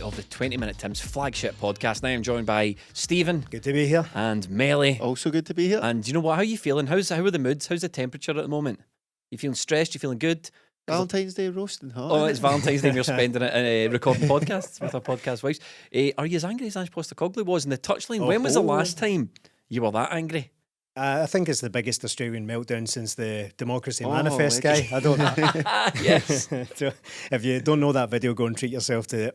of the 20 Minute Tim's flagship podcast. Now I'm joined by Stephen. Good to be here. And Melly. Also good to be here. And you know what? How are you feeling? How are the moods? How's the temperature at the moment? You feeling stressed? You feeling good? Valentine's Day roasting hot. Oh, it's Valentine's Day. We're spending it recording podcasts with our podcast wives. Are you as angry as Ange Postecoglou was in the touchline? When was the last time you were that angry? I think it's the biggest Australian meltdown since the Democracy Manifest guy. I don't know. Yes. So if you don't know that video, go and treat yourself to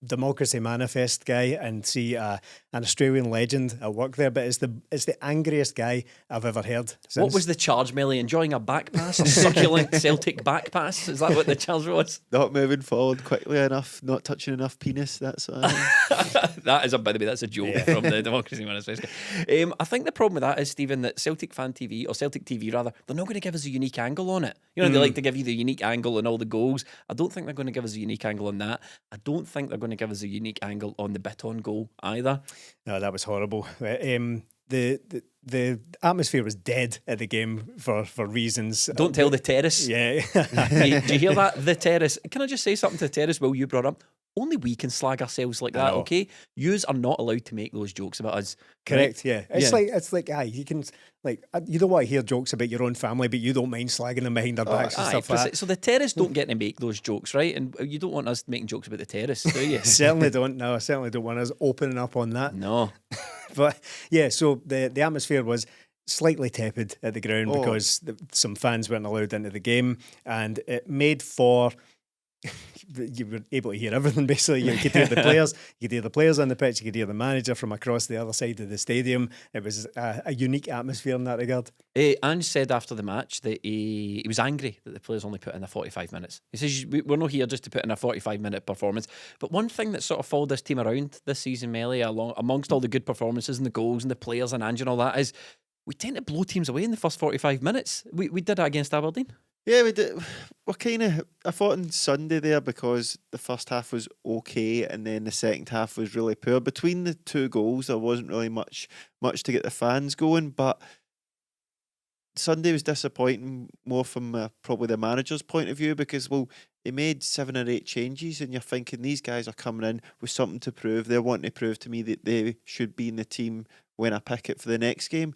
Democracy Manifest guy and see an Australian legend at work there. But it's the angriest guy I've ever heard. What was the charge, Melly? Enjoying a back pass? A succulent Celtic back pass? Is that what the charge was? Not moving forward quickly enough, not touching enough penis. That's That is, by the way, that's a joke from the Democracy Manifest. I think the problem with that is, Stephen, that Celtic Fan TV, or Celtic TV rather, they're not going to give us a unique angle on it. You know, they like to give you the unique angle on all the goals. I don't think they're going to give us a unique angle on that. I don't think they're going to give us a unique angle on the Bitton goal either. No, that was horrible. The atmosphere was dead at the game for reasons. Don't tell the terrace. Yeah. Do you hear that? The terrace. Can I just say something to the terrace? Will, you brought up, only we can slag ourselves like that, okay? Yous are not allowed to make those jokes about us. Correct, right? Yeah. It's like you can, like, you don't want to hear jokes about your own family, but you don't mind slagging them behind their backs and stuff like that. So the terrace don't get to make those jokes, right? And you don't want us making jokes about the terrace, do you? Certainly don't. No, I certainly don't want us opening up on that. No. But yeah, so the atmosphere was slightly tepid at the ground because some fans weren't allowed into the game, and it made for you were able to hear everything basically. You could hear the players, you could hear the players on the pitch, you could hear the manager from across the other side of the stadium. It was a unique atmosphere in that regard. Ange said after the match that he was angry that the players only put in the 45 minutes. He says, we're not here just to put in a 45-minute performance. But one thing that sort of followed this team around this season, Melly, amongst all the good performances and the goals and the players and Ange and all that, is we tend to blow teams away in the first 45 minutes. We did that against Aberdeen. Yeah, we did. I thought on Sunday there, because the first half was okay and then the second half was really poor. Between the two goals, there wasn't really much to get the fans going, but Sunday was disappointing more from probably the manager's point of view, because, well, he made 7 or 8 changes and you're thinking these guys are coming in with something to prove. They're wanting to prove to me that they should be in the team when I pick it for the next game.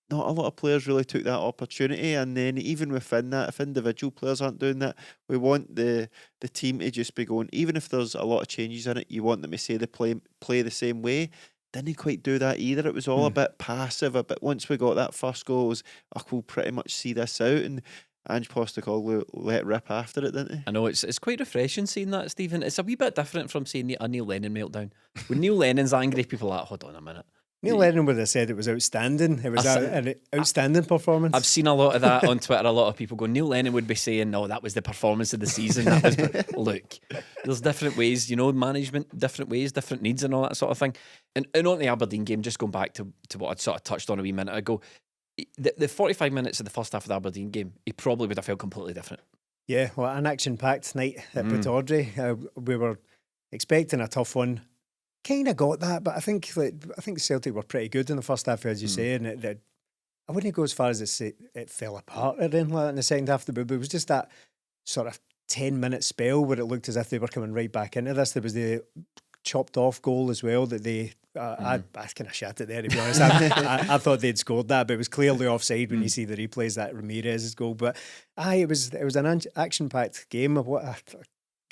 Not a lot of players really took that opportunity, and then even within that, if individual players aren't doing that, we want the team to just be going, even if there's a lot of changes in it, you want them to say they play the same way. Didn't quite do that either. It was all a bit passive, a bit. Once we got that first goal, it was, we'll pretty much see this out, and Ange Postecoglou let rip after it, didn't he? I know, it's quite refreshing seeing that, Stephen. It's a wee bit different from seeing a Neil Lennon meltdown. When Neil Lennon's angry, people are like, hold on a minute. Neil Lennon would have said it was outstanding. It was an outstanding performance. I've seen a lot of that on Twitter. A lot of people go, Neil Lennon would be saying, no, that was the performance of the season. That was, look, there's different ways, management, different ways, different needs and all that sort of thing. And on the Aberdeen game, just going back to what I'd sort of touched on a wee minute ago, the 45 minutes of the first half of the Aberdeen game, he probably would have felt completely different. Yeah, well, an action-packed night at Pittodrie. We were expecting a tough one. Kind of got that, but I think Celtic were pretty good in the first half, as you say, and I wouldn't go as far as it fell apart or anything like that in the second half. But it was just that sort of 10-minute spell where it looked as if they were coming right back into this. There was the chopped off goal as well that they. I kind of shat it there, to be honest. I thought they'd scored that, but it was clearly offside when you see the replays, that Ramirez's goal. But it was an action-packed game of what.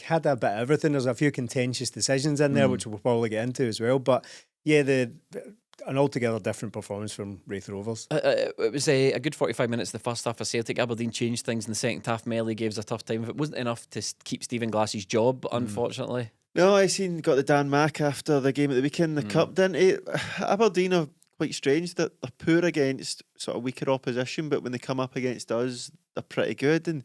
Had a bit of everything. There's a few contentious decisions in there, which we'll probably get into as well. But yeah, an altogether different performance from Raith Rovers. It was a good 45 minutes the first half of Celtic. Aberdeen changed things in the second half. Melly gave us a tough time. It wasn't enough to keep Stephen Glass's job, unfortunately. No, I got the Dan Mack after the game at the weekend, the Cup, didn't it? Aberdeen are quite strange that they're poor against sort of weaker opposition, but when they come up against us, they're pretty good. And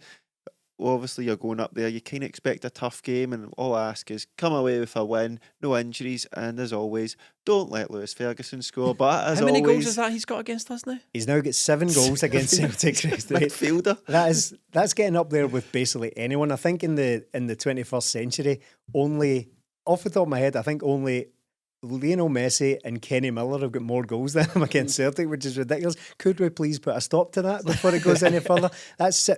well, obviously you're going up there, you kind of expect a tough game, and all I ask is come away with a win, no injuries, and as always, don't let Lewis Ferguson score. But as how many always, goals is that he's got against us now? He's now got 7 goals against Celtic. Midfielder. That's getting up there with basically anyone. I think in the 21st century, only off the top of my head, I think only Lionel Messi and Kenny Miller have got more goals than him against Celtic, which is ridiculous. Could we please put a stop to that before it goes any further?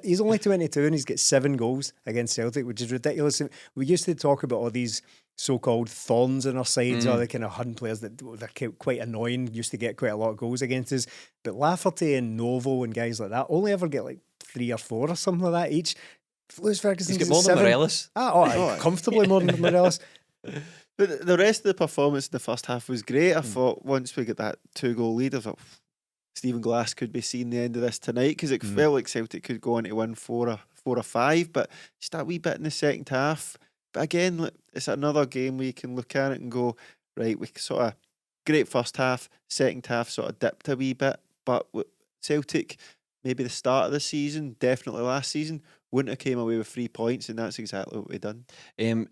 He's only 22 and he's got 7 goals against Celtic, which is ridiculous. We used to talk about all these so-called thorns in our sides, or the kind of hunt players that they're quite annoying, used to get quite a lot of goals against us. But Lafferty and Novo and guys like that only ever get like 3 or 4 or something like that each. Lewis Ferguson's He's got more than Morelos. Comfortably more than Morelos. But the rest of the performance in the first half was great. I thought once we get that 2-goal lead, I thought Stephen Glass could be seeing the end of this tonight, because it felt like Celtic could go on to win 4 or 5, but just that wee bit in the second half. But again, it's another game where you can look at it and go, right, we sort of great first half, second half sort of dipped a wee bit, but Celtic, maybe the start of the season, definitely last season, wouldn't have came away with 3 points, and that's exactly what we've done.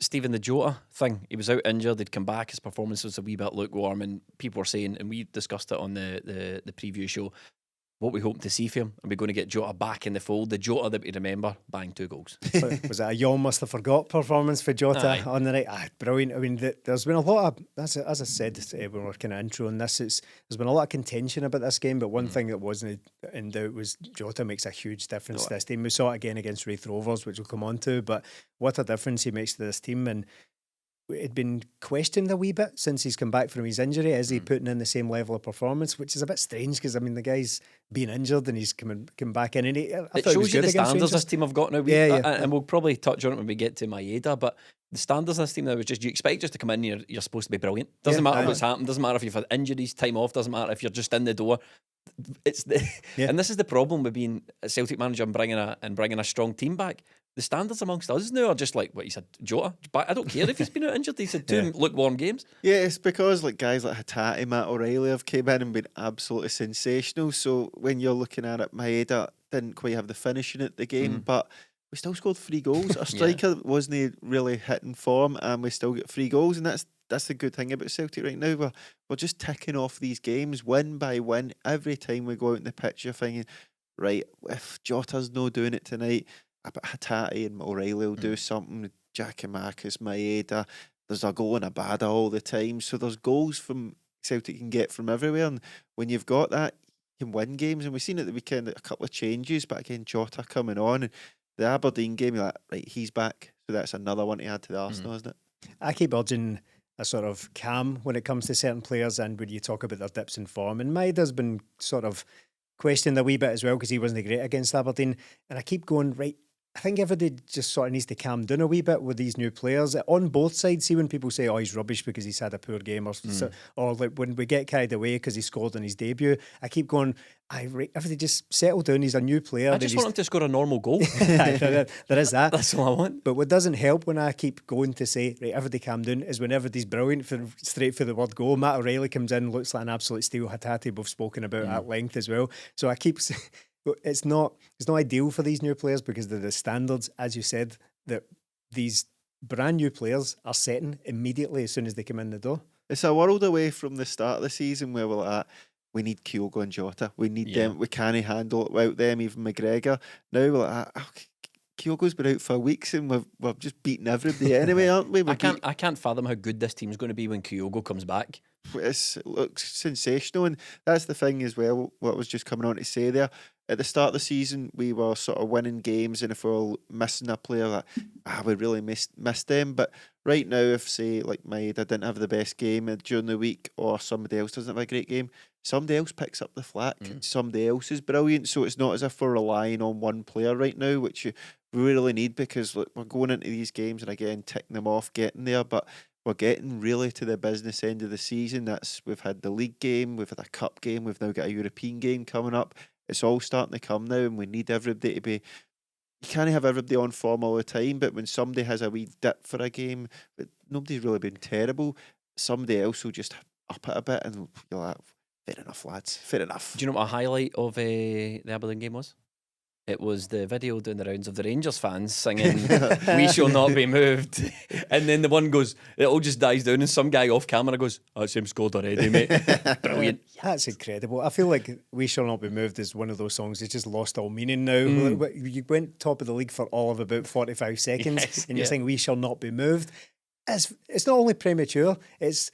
Stephen, the Jota thing, he was out injured, he'd come back, his performance was a wee bit lukewarm, and people were saying, and we discussed it on the preview show, what we hope to see for him, and we're going to get Jota back in the fold. The Jota that we remember, bang 2 goals. Was it a yawn must have forgot performance for Jota on the night? Brilliant. I mean, there's been a lot of, as I said when we were kind of introing this, there's been a lot of contention about this game, but one thing that wasn't in doubt was Jota makes a huge difference to this team. We saw it again against Raith Rovers, which we'll come on to, but what a difference he makes to this team. And it'd been questioned a wee bit since he's come back from his injury. Is he putting in the same level of performance? Which is a bit strange, because I mean the guy's been injured and he's come back in, and it shows you the standards this team have got now. And we'll probably touch on it when we get to Maeda, but the standards of this team now is just, you expect just to come in and you're supposed to be brilliant. Doesn't matter what's happened, doesn't matter if you've had injuries, time off, doesn't matter if you're just in the door. And this is the problem with being a Celtic manager and bringing a strong team back. The standards amongst us now are just like what you said, Jota. But I don't care if he's been out injured. He's had 2 lukewarm games. Yeah, it's because like guys like Hatate, Matt O'Reilly have came in and been absolutely sensational. So when you're looking at it, Maeda didn't quite have the finishing at the game, but we still scored 3 goals. Our striker wasn't really hitting form, and we still get 3 goals, and that's the good thing about Celtic right now. We're just ticking off these games win by win. Every time we go out in the pitch, you're thinking, right, if Jota's no doing it tonight, but Hatate and O'Reilly will do something. Giakoumakis, Maeda, there's a goal and a bada all the time. So there's goals from Celtic can get from everywhere, and when you've got that, you can win games. And we've seen at the weekend a couple of changes, but again, Jota coming on, and the Aberdeen game, you're like, right, he's back. So that's another one to add to the arsenal, isn't it? I keep urging a sort of calm when it comes to certain players, and when you talk about their dips in form. And Maeda's been sort of questioned a wee bit as well, because he wasn't great against Aberdeen. And I keep going, right, I think everybody just sort of needs to calm down a wee bit with these new players on both sides. See when people say, "Oh, he's rubbish because he's had a poor game," or like when we get carried away because he scored on his debut. I keep going, everybody just settle down. He's a new player. I just want him to score a normal goal. There is that. That's all I want. But what doesn't help when I keep going to say, right, everybody calm down, is when everybody's brilliant straight for the word goal. Matt O'Reilly comes in, looks like an absolute steal. Hatate, we've spoken about at length as well. So I keep it's not ideal for these new players, because the standards, as you said, that these brand new players are setting immediately as soon as they come in the door. It's a world away from the start of the season where we're at, we need Kyogo and Jota. We need them. We can't handle it without them, even McGregor. Now we're like, Kyogo's been out for weeks and we've just beaten everybody anyway, aren't we? I can't fathom how good this team's going to be when Kyogo comes back. It looks sensational, and that's the thing as well, what I was just coming on to say there. At the start of the season, we were sort of winning games, and if we were missing a player, like, we really missed them. But right now, if, say, like Maeda didn't have the best game during the week, or somebody else doesn't have a great game, somebody else picks up the slack, somebody else is brilliant. So it's not as if we're relying on one player right now, which we really need, because look, we're going into these games and again, ticking them off, getting there, but we're getting really to the business end of the season. We've had the league game, we've had a cup game, we've now got a European game coming up. It's all starting to come now, and we need everybody to be. You can't have everybody on form all the time, but when somebody has a wee dip for a game, but nobody's really been terrible, somebody else will just up it a bit, and you're like, fair enough, lads, fair enough. Do you know what a highlight of the Aberdeen game was? It was the video doing the rounds of the Rangers fans singing "We Shall Not Be Moved," and then the one goes, it all just dies down, and some guy off camera goes, "That's him scored already, mate." Brilliant. That's incredible. I feel like "We Shall Not Be Moved" is one of those songs that's just lost all meaning now. You went top of the league for all of about 45 seconds, and you're saying "We Shall Not Be Moved." It's not only premature, it's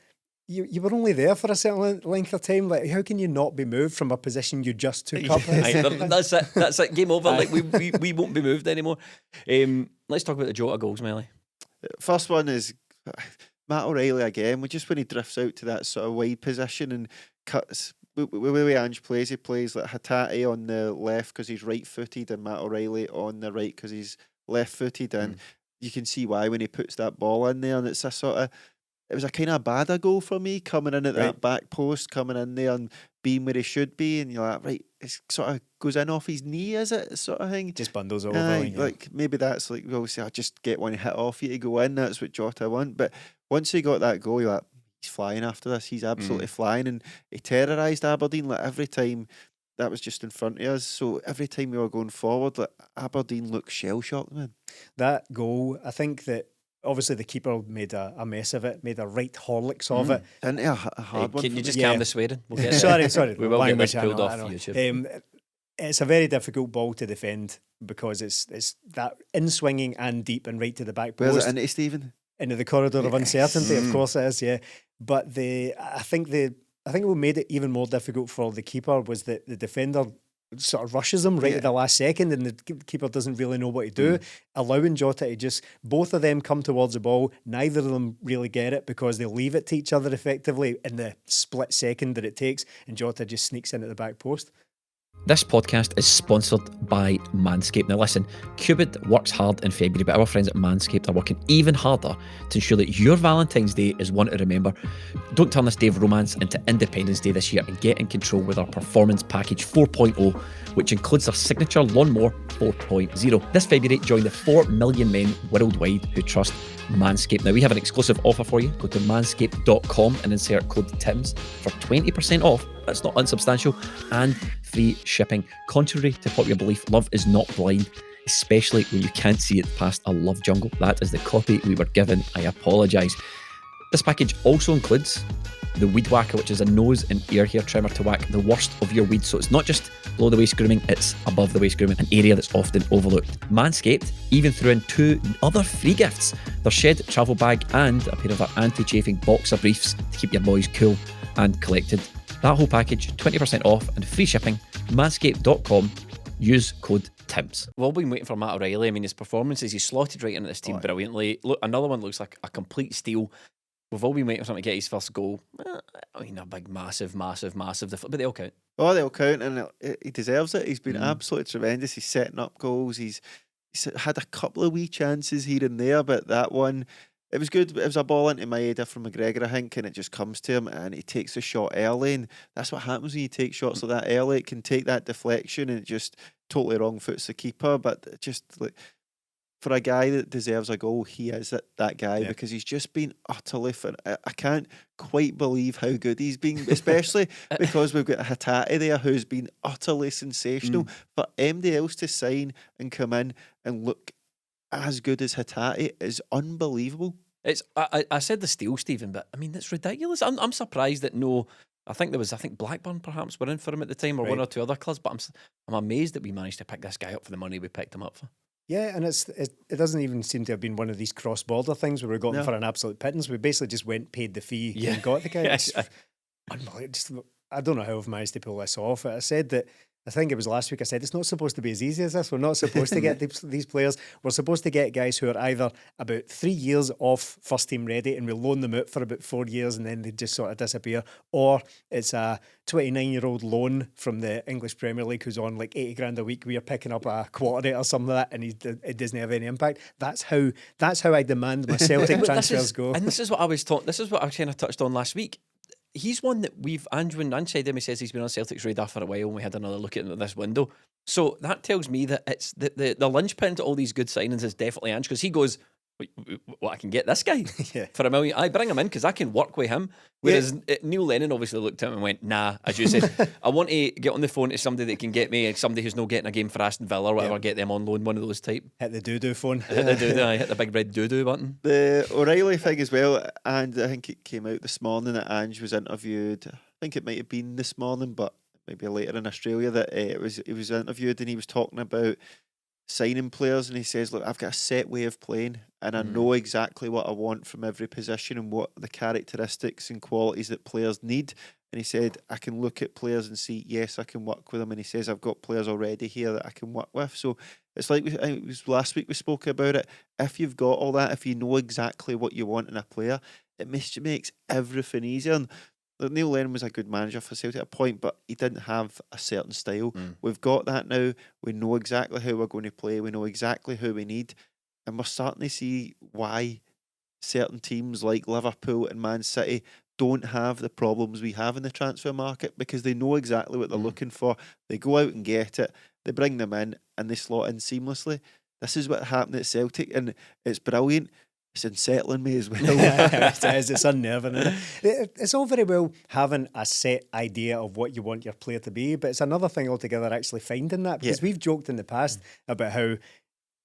you were only there for a certain length of time. Like, how can you not be moved from a position you just took up? That's it. That's it. Game over. Like we won't be moved anymore. Let's talk about the Jota goals, Melly. First one is Matt O'Reilly again, just when he drifts out to that sort of wide position and cuts. The way Ange plays, he plays like Hatate on the left because he's right-footed, and Matt O'Reilly on the right because he's left-footed, and you can see why when he puts that ball in there, and it's a sort of. It was a kind of bad goal for me, coming in at that back post, coming in there and being where he should be, and you're like, right, it sort of goes in off his knee, is it? Sort of thing. Just bundles over. Like maybe that's like, obviously, I'll just get one hit off you to go in. That's what Jota want. But once he got that goal, you're like, he's flying after this. He's absolutely flying, and he terrorised Aberdeen. Like every time that was just in front of us. So every time we were going forward, like Aberdeen looked shell shocked, man. That goal, I think that. Obviously, the keeper made a mess of it, made a right Horlicks of it. Didn't a hard one? Can you just calm the swearing? We'll get sorry. We will get this pulled off YouTube. It's a very difficult ball to defend because it's that in swinging and deep and right to the back post. Where's it into, Stephen? Into the corridor of uncertainty, of course it is, yeah. But I think what made it even more difficult for the keeper was that the defender sort of rushes him right at the last second, and the keeper doesn't really know what to do, allowing Jota to just, both of them come towards the ball, neither of them really get it because they leave it to each other effectively in the split second that it takes, and Jota just sneaks in at the back post. This podcast is sponsored by Manscaped. Now listen, Cupid works hard in February, but our friends at Manscaped are working even harder to ensure that your Valentine's Day is one to remember. Don't turn this day of romance into Independence Day this year and get in control with our Performance Package 4.0, which includes our signature Lawnmower 4.0. This February, join the 4 million men worldwide who trust Manscaped. Now we have an exclusive offer for you. Go to manscaped.com and insert code TIMS for 20% off. That's not unsubstantial, and free shipping. Contrary to popular belief, love is not blind, especially when you can't see it past a love jungle. That is the copy we were given. I apologise. This package also includes the Weed Whacker, which is a nose and ear hair trimmer to whack the worst of your weeds. So it's not just below the waist grooming, it's above the waist grooming, an area that's often overlooked. Manscaped even threw in 2 other free gifts: their shed travel bag and a pair of their anti-chafing boxer briefs to keep your boys cool and collected. That whole package, 20% off and free shipping. Manscaped.com. Use code TIMS. We've all been waiting for Matt O'Reilly. I mean, his performances, he's slotted right into this team brilliantly. Look, another one looks like a complete steal. We've all been waiting for him to get his first goal. I mean, a big, massive, but they all count. Oh, they all count, and he deserves it. He's been absolutely tremendous. He's setting up goals. He's had a couple of wee chances here and there, but that one, it was good. It was a ball into Maeda from McGregor, I think, and it just comes to him, and he takes the shot early, and that's what happens when you take shots like that early. It can take that deflection, and it just totally wrong foots the keeper, but just like, for a guy that deserves a goal, he is that guy because he's just been utterly I can't quite believe how good he's been, especially because we've got Hatate there who's been utterly sensational. For MD else to sign and come in and look as good as Hatate is unbelievable. It's I said the steal, Stephen, but I mean, it's ridiculous. I'm surprised that I think Blackburn perhaps were in for him at the time, or one or two other clubs, but I'm amazed that we managed to pick this guy up for the money we picked him up for. Yeah, and it doesn't even seem to have been one of these cross-border things where we got him for an absolute pittance. We basically just went, paid the fee, and got the guy. It's unbelievable. I don't know how I've managed to pull this off. I said that, I think it was last week, I said it's not supposed to be as easy as this. We're not supposed to get these players. We're supposed to get guys who are either about 3 years off first team ready and we loan them out for about 4 years and then they just sort of disappear, or it's a 29-year-old loan from the English Premier League who's on like 80 grand a week. We are picking up a quarter or something like that, and it doesn't have any impact. That's how I demand my Celtic transfers go. And this is what I was taught. This is what I kind of touched on last week. He's one that Ange said him, he says he's been on Celtic's radar for a while, and we had another look at him at this window. So that tells me that it's the linchpin to all these good signings is definitely Ange, because he goes, well, I can get this guy for $1 million. I bring him in because I can work with him. Whereas Neil Lennon obviously looked at him and went, nah, as you said, I want to get on the phone to somebody that can get me, somebody who's not getting a game for Aston Villa or whatever, get them on loan, one of those type. Hit the doo-doo phone. Hit the big red doo-doo button. The O'Reilly thing as well, and I think it came out this morning that Ange was interviewed, I think it might have been this morning, but maybe later in Australia, that he was interviewed and he was talking about signing players, and he says, look, I've got a set way of playing and I know exactly what I want from every position and what the characteristics and qualities that players need. And he said, I can look at players and see, yes, I can work with them. And he says, I've got players already here that I can work with. So it's like, it was last week we spoke about it. If you've got all that, if you know exactly what you want in a player, makes everything easier. And Neil Lennon was a good manager for Celtic at a point, but he didn't have a certain style. We've got that now. We know exactly how we're going to play. We know exactly who we need. And we're starting to see why certain teams like Liverpool and Man City don't have the problems we have in the transfer market, because they know exactly what they're looking for. They go out and get it. They bring them in and they slot in seamlessly. This is what happened at Celtic, and it's brilliant. It's unsettling me as well. It's unnerving. Isn't it? It's all very well having a set idea of what you want your player to be, but it's another thing altogether actually finding that, because we've joked in the past about how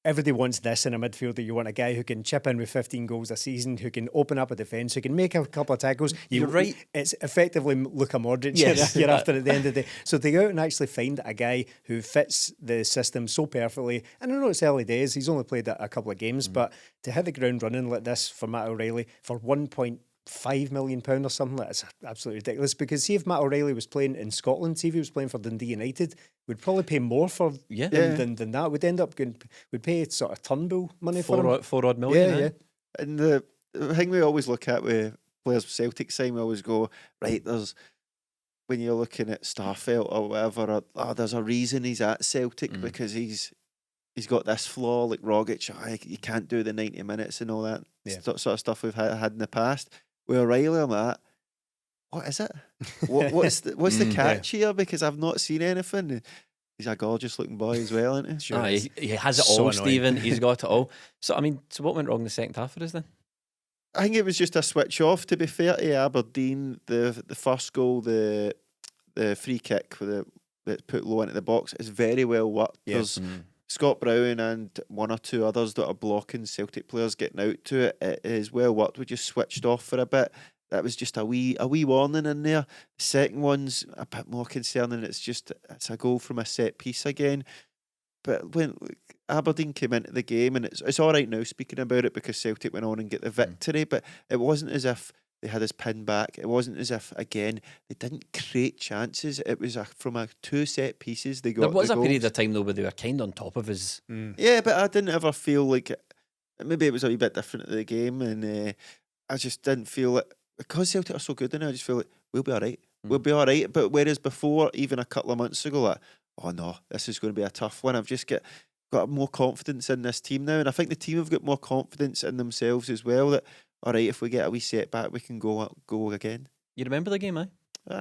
everybody wants this in a midfielder. You want a guy who can chip in with 15 goals a season, who can open up a defence, who can make a couple of tackles. You're right. It's effectively Luka Modric Yes. you're after at the end of the day. So to go out and actually find a guy who fits the system so perfectly, and I know it's early days, he's only played a couple of games, but to hit the ground running like this for Matt O'Reilly for £1.5 million or something, that's absolutely ridiculous. Because see if Matt O'Reilly was playing in Scotland, see if he was playing for Dundee United, we'd probably pay more for than that. We'd end up we'd pay sort of Turnbull money for him. 4 odd million. Yeah. And the thing we always look at with players with Celtic sign, we always go, right, when you're looking at Starfelt or whatever, there's a reason he's at Celtic, because he's got this flaw like Rogic. He can't do the 90 minutes and all that sort of stuff we've had in the past. With O'Reilly, I'm at, what is it? What's the catch here? Because I've not seen anything. He's a gorgeous looking boy as well, isn't he? Sure he has it so all, annoying. Stephen. He's got it all. So what went wrong in the second half for us then? I think it was just a switch off, to be fair to Aberdeen. The first goal, the free kick that put low into the box is very well worked. Yes. There's Scott Brown and one or two others that are blocking Celtic players getting out to it. It is well worked. We just switched off for a bit. That was just a wee warning in there. The second one's a bit more concerning. It's a goal from a set piece again. But when Aberdeen came into the game, and it's all right now speaking about it because Celtic went on and get the victory, but it wasn't as if they had us pinned back. It wasn't as if, again, they didn't create chances. It was from two set pieces they got. There was the a goals. period of time though where they were kind of on top of us. Yeah, but I didn't ever feel like maybe it was a wee bit different at the game, and I just didn't feel it because Celtic are so good. And I just feel like we'll be all right. We'll be all right. But whereas before, even a couple of months ago, like, oh no, this is going to be a tough one. I've just got more confidence in this team now, and I think the team have got more confidence in themselves as well. That all right, if we get a wee setback, we can go again. You remember the game, A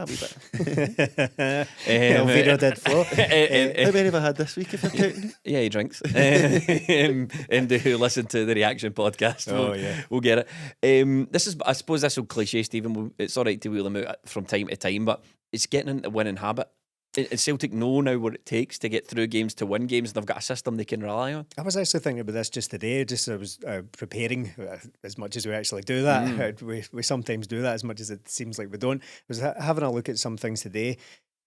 wee bit. Elvira did floor. How many have I had this week, if I'm counting? Yeah, he drinks. And who listen to the reaction podcast, we'll get it. I suppose this will cliche, Stephen. It's all right to wheel them out from time to time, but it's getting into the winning habit. And Celtic know now what it takes to get through games, to win games, and they've got a system they can rely on. I was actually thinking about this just today, just as I was preparing, as much as we actually do that. We sometimes do that as much as it seems like we don't. I was having a look at some things today,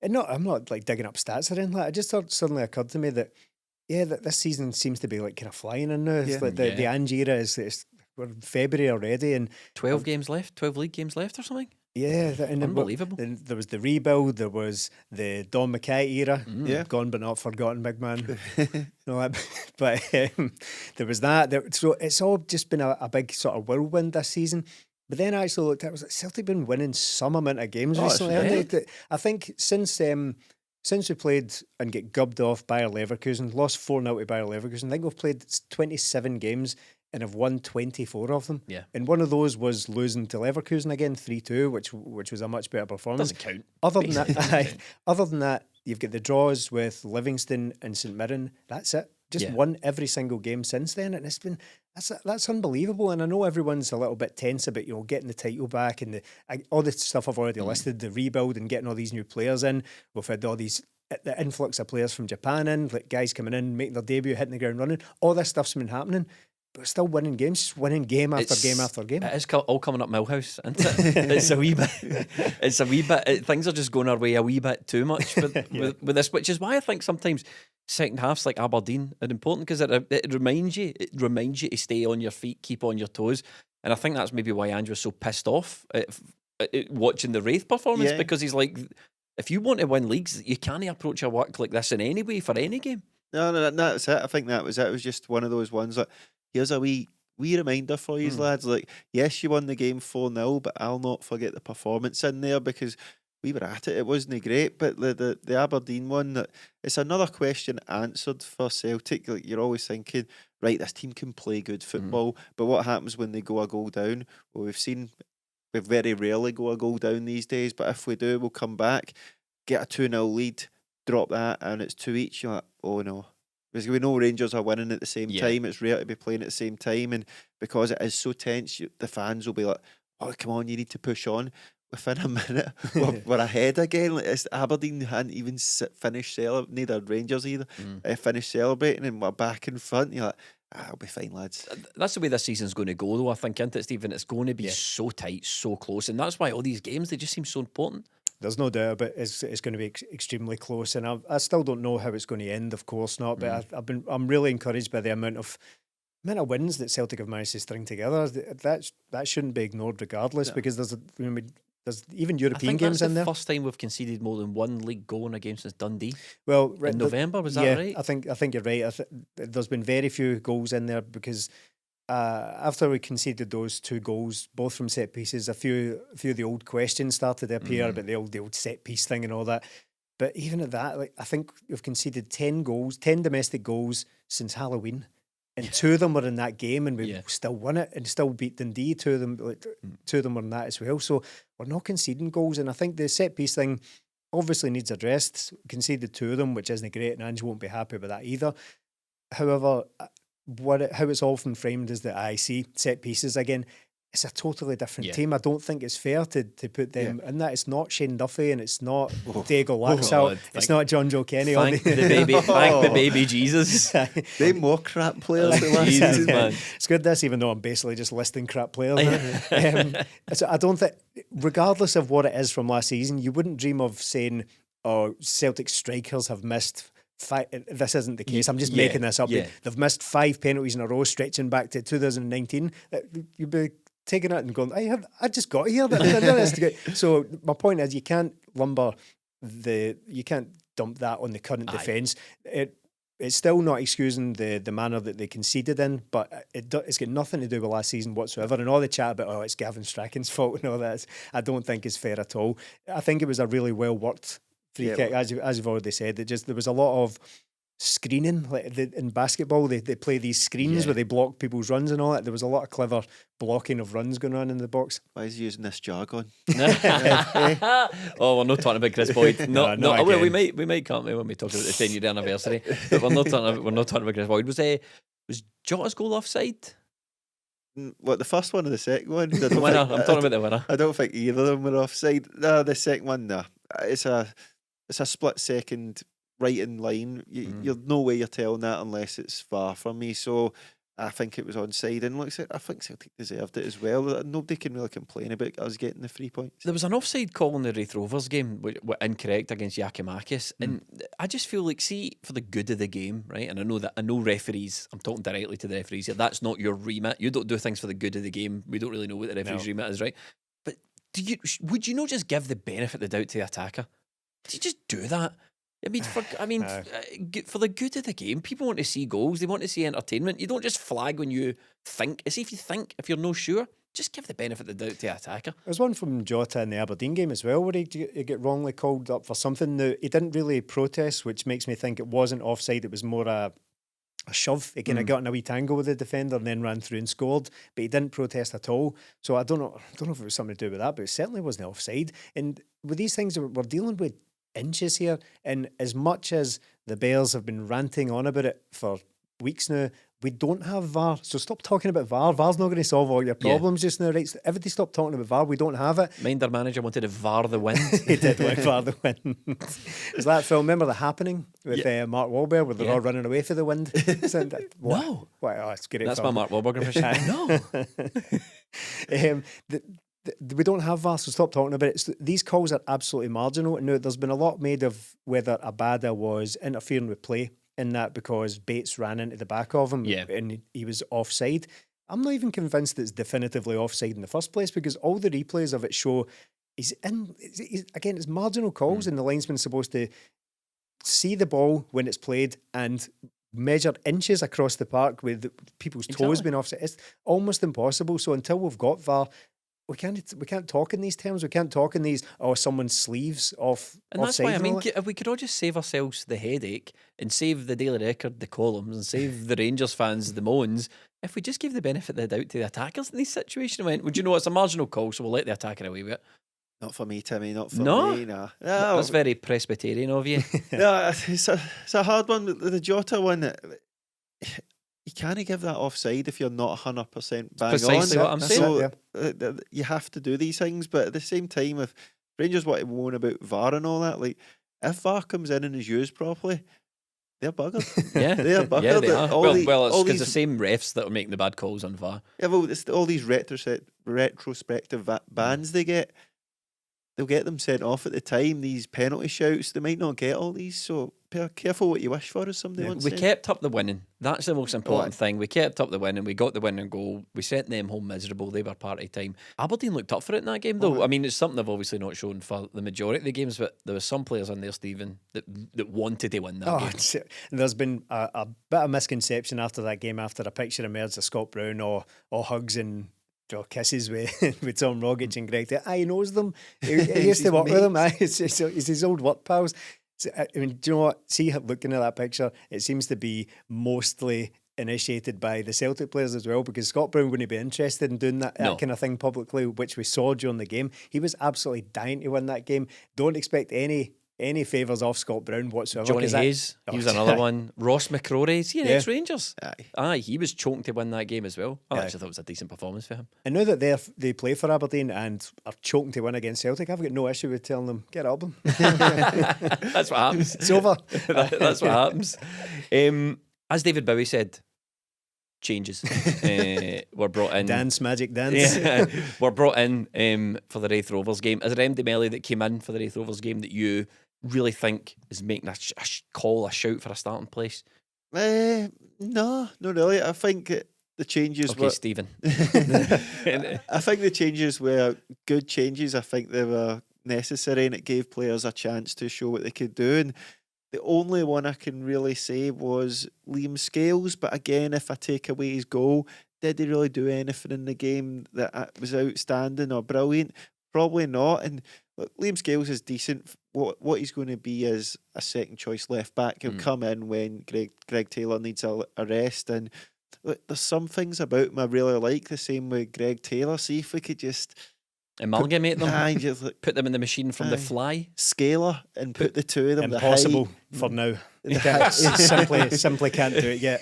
and I'm not like digging up stats or anything like that. It just suddenly occurred to me that that this season seems to be like kind of flying in now. It's like the Ange era we're in February already, and 12 games left, 12 league games left or something. Yeah, and unbelievable. Then there was the rebuild. There was the Don Mackay era. Gone but not forgotten, big man. But there was that. So it's all just been a big sort of whirlwind this season. But then I actually looked at it, was like, Celtic been winning some amount of games recently. Haven't they? I think since we played and get gubbed off Bayer Leverkusen, lost 4-0 to Bayer Leverkusen, I think we've played 27 games and have won 24 of them. Yeah. And one of those was losing to Leverkusen again, 3-2, which was a much better performance. Doesn't count. Other than that, you've got the draws with Livingston and St Mirren. That's it. Just won every single game since then, and it's been that's unbelievable. And I know everyone's a little bit tense about getting the title back and all the stuff I've already listed, the rebuild and getting all these new players in. We've had all these the influx of players from Japan in, like guys coming in, making their debut, hitting the ground running. All this stuff's been happening. But still winning games, just winning game after game after game. It is all coming up Millhouse, isn't it? It's a wee bit. Things are just going our way a wee bit too much with this, which is why I think sometimes second halves like Aberdeen are important, because it reminds you to stay on your feet, keep on your toes, and I think that's maybe why Ange was so pissed off at watching the Raith performance, because he's like, if you want to win leagues, you can't approach a work like this in any way for any game. No, that's it. I think that was it. It was just one of those ones that here's a wee wee reminder for you lads, like, yes, you won the game 4-0, but I'll not forget the performance in there, because we were at it. It wasn't great, but the Aberdeen one, that it's another question answered for Celtic. Like, you're always thinking, right, this team can play good football, but what happens when they go a goal down? Well, we very rarely go a goal down these days, but if we do, we'll come back, get a 2-0 lead, drop that, and it's 2 each. You're like, oh no. Because we know Rangers are winning at the same time. It's rare to be playing at the same time, and because it is so tense, the fans will be like, oh, come on, you need to push on. Within a minute, we're ahead again. Like, it's Aberdeen hadn't even finished celebrating, neither Rangers either, finished celebrating, and we're back in front. You're like, I'll be fine, lads. That's the way this season's going to go, though, I think, isn't it, Stephen? It's going to be so tight, so close, and that's why all these games, they just seem so important. There's no doubt about it. It's going to be extremely close, and I still don't know how it's going to end. Of course not, but I'm really encouraged by the amount of wins that Celtic have managed to string together. That shouldn't be ignored, regardless, because there's even European games in there. First time we've conceded more than one league goal in a game since Dundee. Well, in November, was that right? I think you're right. There's been very few goals in there, because after we conceded those 2 goals, both from set pieces, a few of the old questions started to appear about the old set piece thing and all that. But even at that, like, I think we've conceded 10 domestic goals since Halloween. And 2 of them were in that game, and we still won it and still beat Dundee. 2 of them, 2 of them were in that as well. So we're not conceding goals, and I think the set piece thing obviously needs addressed. We conceded 2 of them, which isn't great, and Ange won't be happy with that either. However, how it's often framed is that I see set pieces again. It's a totally different team. I don't think it's fair to put them in that. It's not Shane Duffy, and it's not Diego Laxalt. It's not John Joe Kenny. Thank the baby Jesus. They more crap players than last Jesus, season. man. It's good this, even though I'm basically just listing crap players. So I don't think, regardless of what it is from last season, you wouldn't dream of saying, oh, Celtic strikers have missed 5. This isn't the case. I'm just making this up. They've missed 5 penalties in a row, stretching back to 2019. You'd be taking it and going, I just got here. So my point is, you can't dump that on the current defence. It's still not excusing the manner that they conceded in, but it's got nothing to do with last season whatsoever. And all the chat about, it's Gavin Strachan's fault and all that, I don't think is fair at all. I think it was a really well worked free kick, as you've already said. There was a lot of screening, like in basketball they play these screens where they block people's runs and all that. There was a lot of clever blocking of runs going on in the box. Why is he using this jargon? Oh, we're not talking about Chris Boyd. No. Well, we might, can't we, when we talk about the 10-year anniversary? But we're not talking about Chris Boyd. Was Jota's goal offside? What, the first one or the second one? The winner. I'm talking about the winner. I don't think either of them were offside. No, the second one, no. It's a split second right in line. You're no way you're telling that unless it's far from me. So I think it was onside, and I think Celtic deserved it as well. Nobody can really complain about us getting the 3 points. There was an offside call in the Raith Rovers game, which were incorrect against Yakimakis, and I just feel like, see, for the good of the game, right? And I know referees. I'm talking directly to the referees here. That's not your remit. You don't do things for the good of the game. We don't really know what the referee's remit is, right? But would you not just give the benefit of the doubt to the attacker? Did you just do that? For the good of the game, people want to see goals. They want to see entertainment. You don't just flag when you think. It's if you're no sure, just give the benefit of the doubt to the attacker. There's one from Jota in the Aberdeen game as well, where he get wrongly called up for something. Now, he didn't really protest, which makes me think it wasn't offside. It was more a shove. He kind of got in a wee tangle with the defender and then ran through and scored, but he didn't protest at all. So I don't know if it was something to do with that, but it certainly wasn't offside. And with these things, we're dealing with inches here, and as much as the Bears have been ranting on about it for weeks now, we don't have VAR, so stop talking about VAR. VAR's not going to solve all your problems just now, right? So everybody stop talking about VAR. We don't have it. Mind our manager wanted to VAR the win. He did want VAR the win. Is that film? Remember The Happening with Mark Wahlberg, where they're all running away for the wind? No. Wow, it's great. That's my Mark Wahlberg impression. No. We don't have VAR, so stop talking about it. So these calls are absolutely marginal. Now, there's been a lot made of whether Abada was interfering with play in that because Bates ran into the back of him and he was offside. I'm not even convinced that it's definitively offside in the first place, because all the replays of it show again, it's marginal calls and the linesman's supposed to see the ball when it's played and measure inches across the park with people's toes being offset. It's almost impossible. So until we've got VAR, we can't talk in these terms. We can't talk in these, someone's sleeves off. And that's why, I mean, if we could all just save ourselves the headache and save the Daily Record the columns and save the Rangers fans the moans, if we just give the benefit of the doubt to the attackers in these situations and went, well, do you know, it's a marginal call, so we'll let the attacker away with it. Not for me, Timmy. Not for me. Nah. That's very Presbyterian of you. No, it's a hard one. The Jota one, you can't give that offside if you're not 100% bang precisely on. What I'm saying. So you have to do these things, but at the same time, if Rangers want to moan about VAR and all that, like if VAR comes in and is used properly, they're buggered. Yeah, they're buggered. Yeah, they are. Well, it's because the same refs that are making the bad calls on VAR. Yeah, well, it's all these retrospective bans they get. They'll get them sent off at the time. These penalty shouts, they might not get all these. So be careful what you wish for, as somebody once we said. kept up the winning. That's the most important thing. We kept up the winning. We got the winning goal. We sent them home miserable. They were party time. Aberdeen looked up for it in that game, though. I mean, it's something they've obviously not shown for the majority of the games, but there was some players in there, Stephen, that wanted to win that game. There's been a bit of misconception after that game, after a picture emerged of Scott Brown or hugs and kisses with Tom Rogic and Greg Taylor. He knows them. He used to work with them. It's his old work pals. So, I mean, do you know what? See, looking at that picture, it seems to be mostly initiated by the Celtic players as well, because Scott Brown wouldn't be interested in doing that kind of thing publicly, which we saw during the game. He was absolutely dying to win that game. Don't expect any favours off Scott Brown whatsoever. Johnny Hayes, he was another one. Ross McCrory, is he an ex-Rangers? Aye, he was choking to win that game as well. I actually thought it was a decent performance for him. And now that they play for Aberdeen and are choking to win against Celtic, I've got no issue with telling them, get up them. That's what happens. It's over. That's what happens. As David Bowie said, changes were brought in. Magic dance. Yeah, were brought in for the Raith Rovers game. Is it MD Melly that came in for the Raith Rovers game that you really think is making a shout for a starting place? No, not really. I think the changes were... Stephen. I think the changes were good changes. I think they were necessary and it gave players a chance to show what they could do. And the only one I can really say was Liam Scales. But again, if I take away his goal, did he really do anything in the game that was outstanding or brilliant? Probably not. And look, Liam Scales is decent. What he's going to be is a second choice left back. He'll come in when Greg Taylor needs a rest. And look, there's some things about him I really like. The same with Greg Taylor. See if we could just amalgamate them. Just put them in the machine from the fly. Scaler and put the two of them. Impossible for now. Simply can't do it yet.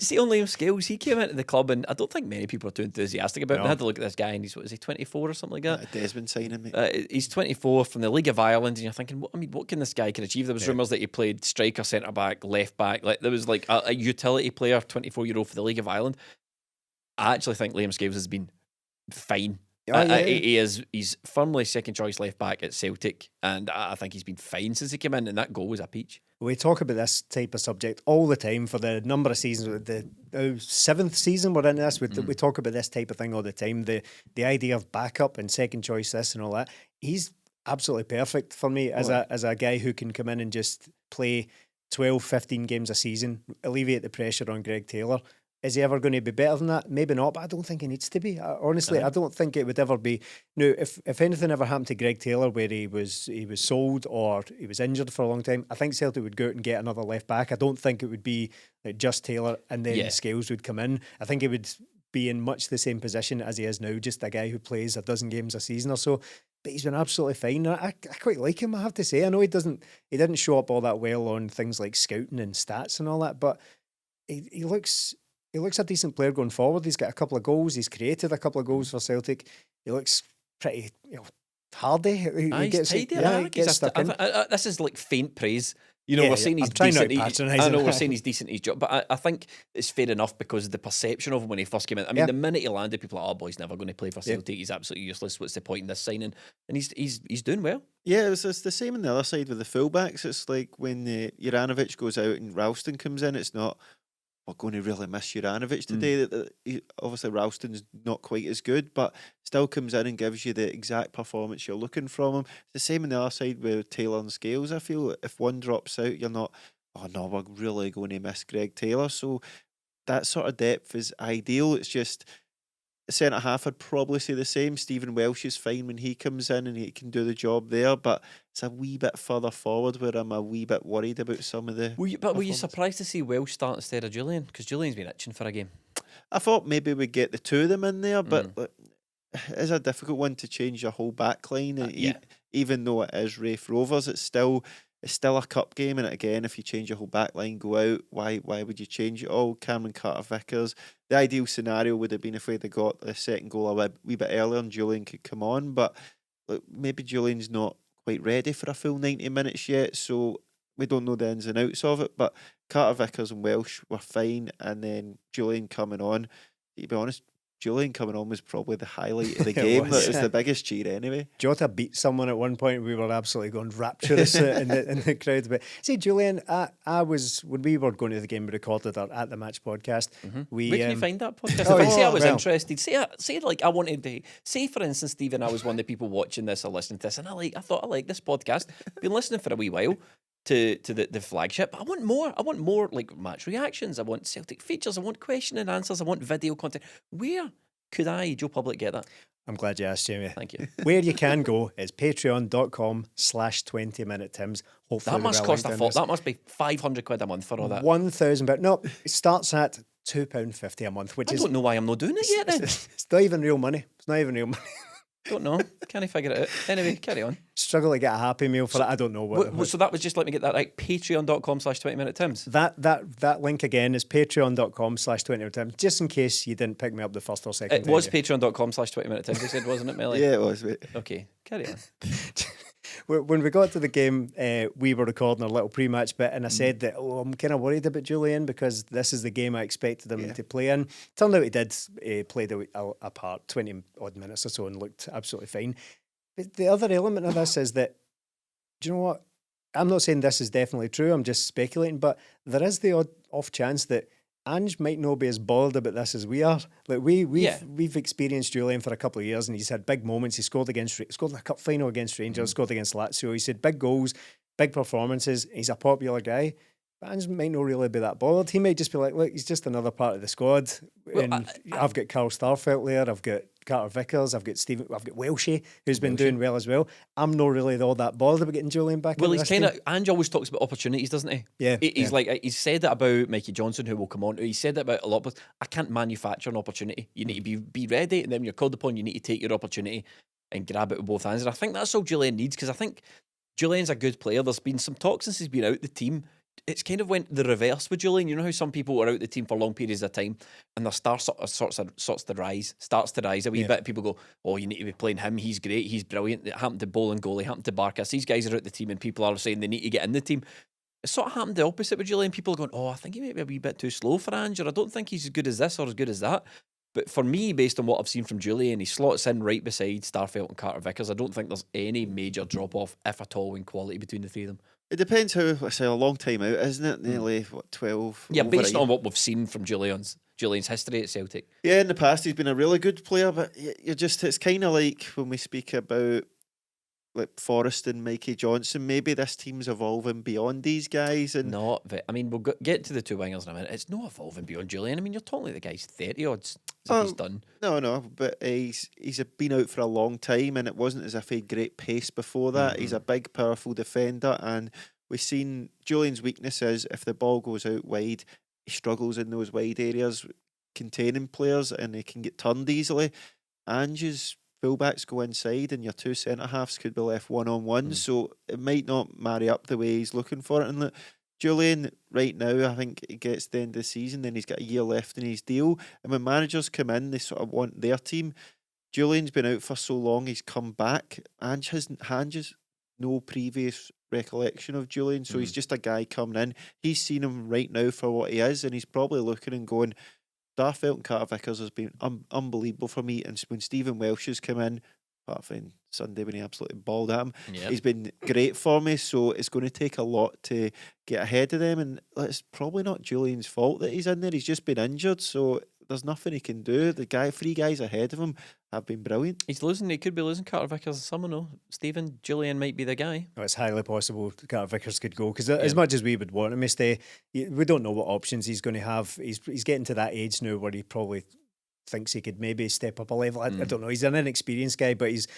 See, on Liam Scales, he came into the club and I don't think many people are too enthusiastic about him. I had to look at this guy and he's, 24 or something like that? Desmond signing, mate. He's 24 from the League of Ireland and you're thinking, what can this guy can achieve? There was rumours that he played striker, centre-back, left-back. Like there was like a utility player, 24-year-old for the League of Ireland. I actually think Liam Scales has been fine. He's firmly second choice left back at Celtic, and I think he's been fine since he came in. And that goal was a peach. We talk about this type of subject all the time for the number of seasons. The 7th season we're in this. We talk about this type of thing all the time. The idea of backup and second choice this and all that. He's absolutely perfect for me as a guy who can come in and just play 12, 15 games a season, alleviate the pressure on Greg Taylor. Is he ever going to be better than that? Maybe not, but I don't think he needs to be. Honestly, I don't think it would ever be. Now, if anything ever happened to Greg Taylor where he was sold or he was injured for a long time, I think Celtic would go out and get another left back. I don't think it would be like just Taylor and then Scales would come in. I think he would be in much the same position as he is now, just a guy who plays a dozen games a season or so. But he's been absolutely fine. I quite like him, I have to say. I know he didn't show up all that well on things like scouting and stats and all that, but he looks a decent player going forward. He's got a couple of goals. He's created a couple of goals for Celtic. He looks pretty, hardy. He gets stuck in. This is like faint praise. We're saying he's decent. I know we're saying he's decent at his job, but I think it's fair enough because of the perception of him when he first came in. I mean, the minute he landed, people are like, "Oh, boy's never going to play for Celtic. He's absolutely useless. What's the point in this signing?" And he's doing well. Yeah, it's the same on the other side with the fullbacks. It's like when Juranovic goes out and Ralston comes in. It's not, we're going to really miss Juranovic today. Obviously, Ralston's not quite as good, but still comes in and gives you the exact performance you're looking from him. It's the same on the other side with Taylor and Scales. I feel if one drops out, you're not, oh no, we're really going to miss Greg Taylor. So that sort of depth is ideal. It's just centre half, I'd probably say the same. Stephen Welsh is fine when he comes in and he can do the job there, but it's a wee bit further forward where I'm a wee bit worried about some of the. Were you surprised to see Welsh start instead of Julian? Because Julian's been itching for a game. I thought maybe we'd get the two of them in there, but like, it's a difficult one to change your whole back line. And even though it is Raith Rovers, it's still a cup game. And again, if you change your whole back line, go out, why would you change it all? Cameron Carter-Vickers. The ideal scenario would have been if we'd have got the second goal a wee bit earlier and Julian could come on. But look, maybe Julian's not quite ready for a full 90 minutes yet, so we don't know the ins and outs of it. But Carter-Vickers and Welsh were fine, and then Julian coming on. To be honest, Julian coming on was probably the highlight of the game. That was the biggest cheer anyway. Jota beat someone at one point. We were absolutely going rapturous in the crowd. But see, Julian, I was, when we were going to the game, we recorded our At The Match podcast. Where can you find that podcast? If I say I was interested, say like I wanted to, say for instance, Stephen, I was one of the people watching this or listening to this, and I thought I like this podcast. Been listening for a wee while to the flagship. But I want more. I want more like match reactions. I want Celtic features. I want question and answers. I want video content. Where could I, Joe Public, get that? I'm glad you asked, Jamie. Thank you. Where you can go is patreon.com/20minute-tims. Hopefully that must cost a lot. That must be 500 quid a month for all that. 1,000, but no, it starts at £2.50 a month, which I don't know why I'm not doing it yet then. It's not even real money. It's not even real money. Don't know. Can't I figure it out? Anyway, carry on. Struggle to get a Happy Meal for that. I don't know what. So that was just, let me get that right, patreon.com/20minute-tims. That link again is patreon.com/20minute-tims, just in case you didn't pick me up the first or second time. It was patreon.com/20minute-tims, you said, wasn't it, Melly? Yeah, it was, mate. Okay, carry on. When we got to the game, we were recording our little pre-match bit, and I said that, I'm kind of worried about Julian because this is the game I expected him to play in. Turned out he did. Played a part, 20 odd minutes or so, and looked absolutely fine. But the other element of this is that, do you know what? I'm not saying this is definitely true. I'm just speculating, but there is the off chance that Ange might not be as bothered about this as we are. Like we've experienced Julian for a couple of years, and he's had big moments. He scored in a cup final against Rangers, scored against Lazio. He's had big goals, big performances. He's a popular guy. But Ange might not really be that bothered. He might just be like, look, he's just another part of the squad. Well, I've got Carl Starfelt there. I've got Carter-Vickers. I've got Welshie, who's been doing well as well. I'm not really all that bothered about getting Julian back. Well, he's kind of, Ange always talks about opportunities, doesn't he? Yeah. He's said that about Mikey Johnson, who will come on. He said that about a lot of. I can't manufacture an opportunity. You need to be ready, and then when you're called upon, you need to take your opportunity and grab it with both hands. And I think that's all Julian needs, because I think Julian's a good player. There's been some talk since he's been out the team. It's kind of went the reverse with Julian. You know how some people are out the team for long periods of time and their star starts to rise a wee bit. People go, oh, you need to be playing him. He's great. He's brilliant. It happened to Bowling Goalie, happened to Barkas. These guys are out the team and people are saying they need to get in the team. It sort of happened the opposite with Julian. People are going, oh, I think he might be a wee bit too slow for Ange, or I don't think he's as good as this or as good as that. But for me, based on what I've seen from Julian, he slots in right beside Starfelt and Carter-Vickers. I don't think there's any major drop-off, if at all, in quality between the three of them. It depends how, I say, a long time out, isn't it? Nearly, 12? Yeah, based on what we've seen from Julian's history at Celtic. Yeah, in the past he's been a really good player, but it's kind of like when we speak about like Forrest and Mikey Johnson, maybe this team's evolving beyond these guys. And we'll get to the two wingers in a minute. It's not evolving beyond Julian. I mean, you're talking like the guy's 30 odds. He's done. No, but he's been out for a long time, and it wasn't as if he had great pace before that. Mm-hmm. He's a big, powerful defender, and we've seen Julian's weakness is if the ball goes out wide, he struggles in those wide areas, containing players, and he can get turned easily. Ange's fullbacks go inside, and your two centre halves could be left one-on-one, so it might not marry up the way he's looking for it. And look, Julian, right now, I think he gets to the end of the season, then he's got a year left in his deal. And when managers come in, they sort of want their team. Julian's been out for so long, he's come back. Ange has no previous recollection of Julian, so he's just a guy coming in. He's seen him right now for what he is, and he's probably looking and going, Starfelt and Carter-Vickers has been unbelievable for me. And when Stephen Welsh has come in, apart from Sunday when he absolutely balled at him, he's been great for me. So it's going to take a lot to get ahead of them. And it's probably not Julian's fault that he's in there. He's just been injured. So there's nothing he can do. Three guys ahead of him have been brilliant. He's losing. He could be losing Carter Vickers. Someone know. Stephen Julian might be the guy. It's highly possible Carter Vickers could go because as much as we would want him to stay, we don't know what options he's going to have. He's getting to that age now where he probably thinks he could maybe step up a level. I don't know. He's an inexperienced guy, but he's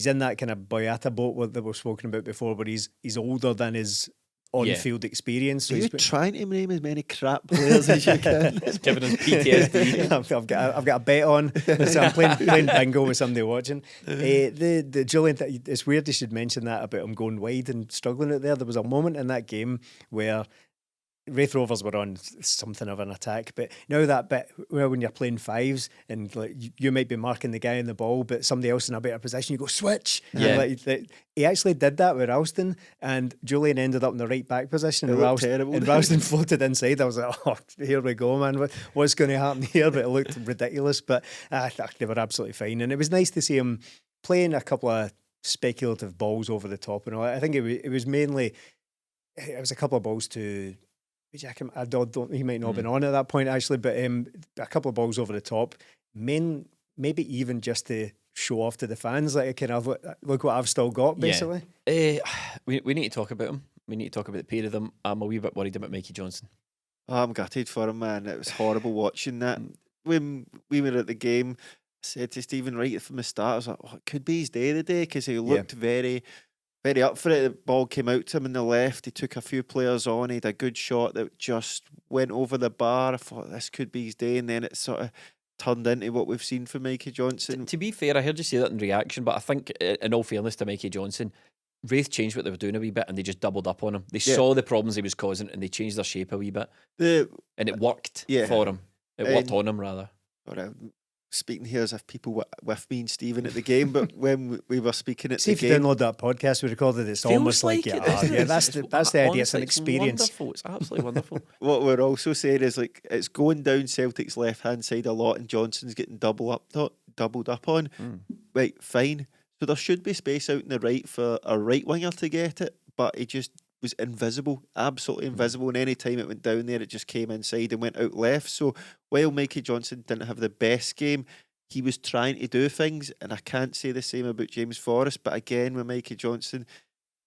in that kind of Boyata boat that we've spoken about before, where he's older than his on-field experience. So you're trying to name as many crap players as you can. It's giving us PTSD. I've got a bet on. So I'm playing bingo with somebody watching. The Julian, it's weird you should mention that about him going wide and struggling out there. There was a moment in that game where Raith Rovers were on something of an attack, but now that bit where when you're playing fives and like you might be marking the guy in the ball, but somebody else in a better position, you go switch. Yeah, he actually did that with Ralston, and Julian ended up in the right back position, and Ralston floated inside. I was like, oh, here we go, man. What's going to happen here? But it looked ridiculous. But they were absolutely fine, and it was nice to see him playing a couple of speculative balls over the top. And all. I think it was mainly a couple of balls to. I don't. He might not have been on at that point actually, but a couple of balls over the top, maybe even just to show off to the fans, like kind of look what I've still got, basically. We need to talk about him. We need to talk about the pair of them. I'm a wee bit worried about Mikey Johnson. Oh, I'm gutted for him, man. It was horrible watching that. When we were at the game, I said to Stephen right from the start, I was like, oh, it could be his day today because he looked very up for it. The ball came out to him in the left. He took a few players on. He had a good shot that just went over the bar. I thought this could be his day, and then it sort of turned into what we've seen from Mikey Johnson. To be fair, I heard you say that in reaction, but I think, in all fairness to Mikey Johnson, Raith changed what they were doing a wee bit, and they just doubled up on him. They saw the problems he was causing, and they changed their shape a wee bit, and it worked for him. It worked on him rather. Speaking here as if people were with me and Stephen at the game, but when we were speaking at the game... See, if you download that podcast we recorded, it's almost like that's the idea, it's an experience. It's wonderful, it's absolutely wonderful. What we're also saying is like it's going down Celtic's left-hand side a lot and Johnson's getting doubled up on. Right, fine. So there should be space out in the right for a right winger to get it, but he just was invisible, absolutely invisible, and any time it went down there it just came inside and went out left. So while Mikey Johnson didn't have the best game, he was trying to do things, and I can't say the same about James Forrest, but again with Mikey Johnson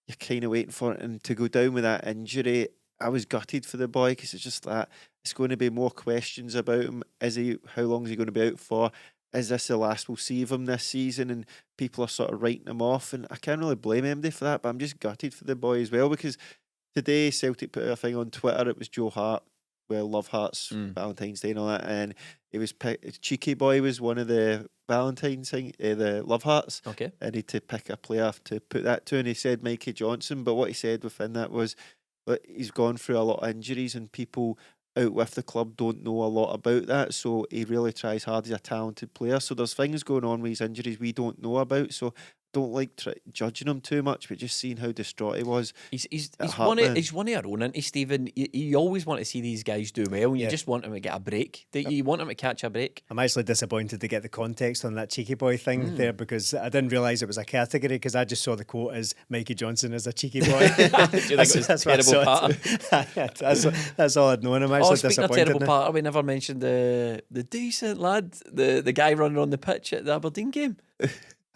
you're kind of waiting for it, and to go down with that injury, I was gutted for the boy because it's just that it's going to be more questions about him. How long is he going to be out for? Is this the last we'll see of him this season? And people are sort of writing him off, and I can't really blame MD for that, but I'm just gutted for the boy as well, because today Celtic put a thing on Twitter. It was Joe Hart, Love Hearts, Valentine's Day and all that, and it was Cheeky Boy was one of the Valentine's thing, the Love Hearts, and he had to pick a player to put that to, and he said Mikey Johnson, but what he said within that was that he's gone through a lot of injuries and people out with the club don't know a lot about that, so he really tries hard. He's a talented player, so there's things going on with his injuries we don't know about, so don't like judging him too much, but just seeing how distraught he was. He's one of our own, isn't he, Stephen? You always want to see these guys do well, and you just want him to get a break. You want him to catch a break. I'm actually disappointed to get the context on that Cheeky Boy thing there, because I didn't realise it was a category, because I just saw the quote as Mikey Johnson as a cheeky boy. Do you think it was terrible patter? That's all I'd known. I'm actually speaking disappointed. Of terrible patter, we never mentioned the decent lad, the guy running on the pitch at the Aberdeen game.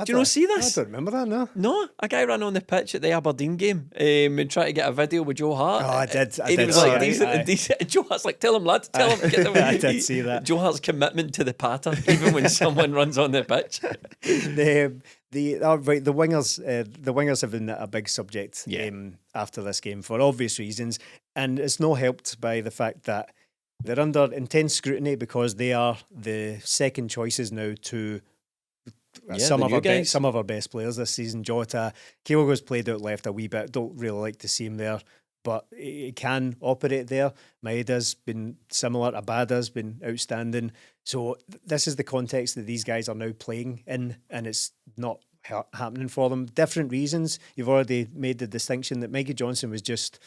Do you not see this? I don't remember that, no. No, a guy ran on the pitch at the Aberdeen game and tried to get a video with Joe Hart. Oh, I did. He was like, decent. And Joe Hart's like, tell him, lad, tell him. Get the I did see that. Joe Hart's commitment to the patter, even when someone runs on the pitch. The wingers have been a big subject after this game for obvious reasons, and it's not helped by the fact that they're under intense scrutiny because they are the second choices now to some of our best players this season. Jota, Kyogo's played out left a wee bit. Don't really like to see him there, but he can operate there. Maeda's been similar. Abada's been outstanding. So this is the context that these guys are now playing in, and it's not happening for them. Different reasons. You've already made the distinction that Mikey Johnson was just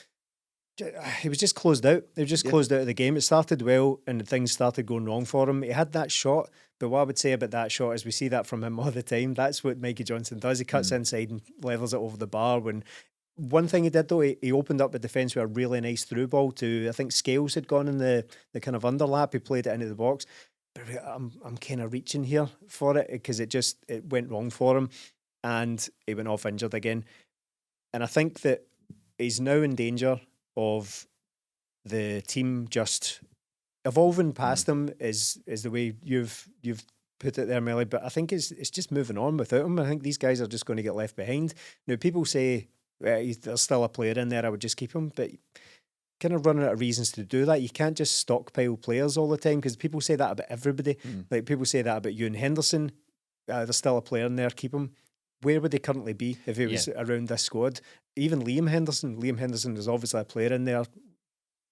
closed out. They were just closed out of the game. It started well and things started going wrong for him. He had that shot, but what I would say about that shot is we see that from him all the time. That's what Mikey Johnson does. He cuts inside and levels it over the bar. When one thing he did though, he opened up the defence with a really nice through ball to, I think Scales had gone in the kind of underlap. He played it into the box. I'm kind of reaching here for it because it went wrong for him, and he went off injured again. And I think that he's now in danger of the team just evolving past him. Is the way you've put it there, Melly. But I think it's just moving on without him. I think these guys are just going to get left behind. Now, people say there's still a player in there, I would just keep him, but kind of running out of reasons to do that. You can't just stockpile players all the time, because people say that about everybody. Like, people say that about Ewan Henderson. There's still a player in there, keep him. Where would he currently be if he was around this squad? Even Liam Henderson is obviously a player in there.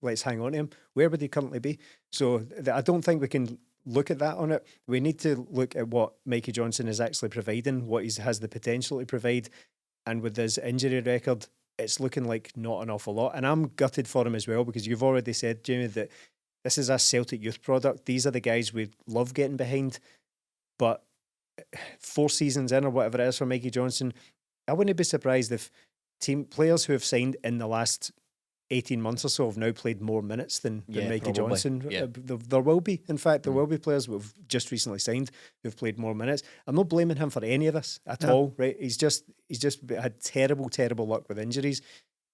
Let's hang on to him. Where would he currently be? So I don't think we can look at that on it. We need to look at what Mikey Johnson is actually providing, what he has the potential to provide. And with his injury record, it's looking like not an awful lot. And I'm gutted for him as well, because you've already said, Jamie, that this is a Celtic youth product. These are the guys we love getting behind. But 4 seasons in, or whatever it is for Mikey Johnson, I wouldn't be surprised if players who have signed in the last 18 months or so have now played more minutes than Mikey probably. Johnson. Yeah. There will be. In fact, there will be players who've just recently signed who've played more minutes. I'm not blaming him for any of this at all, right? He's just had terrible luck with injuries.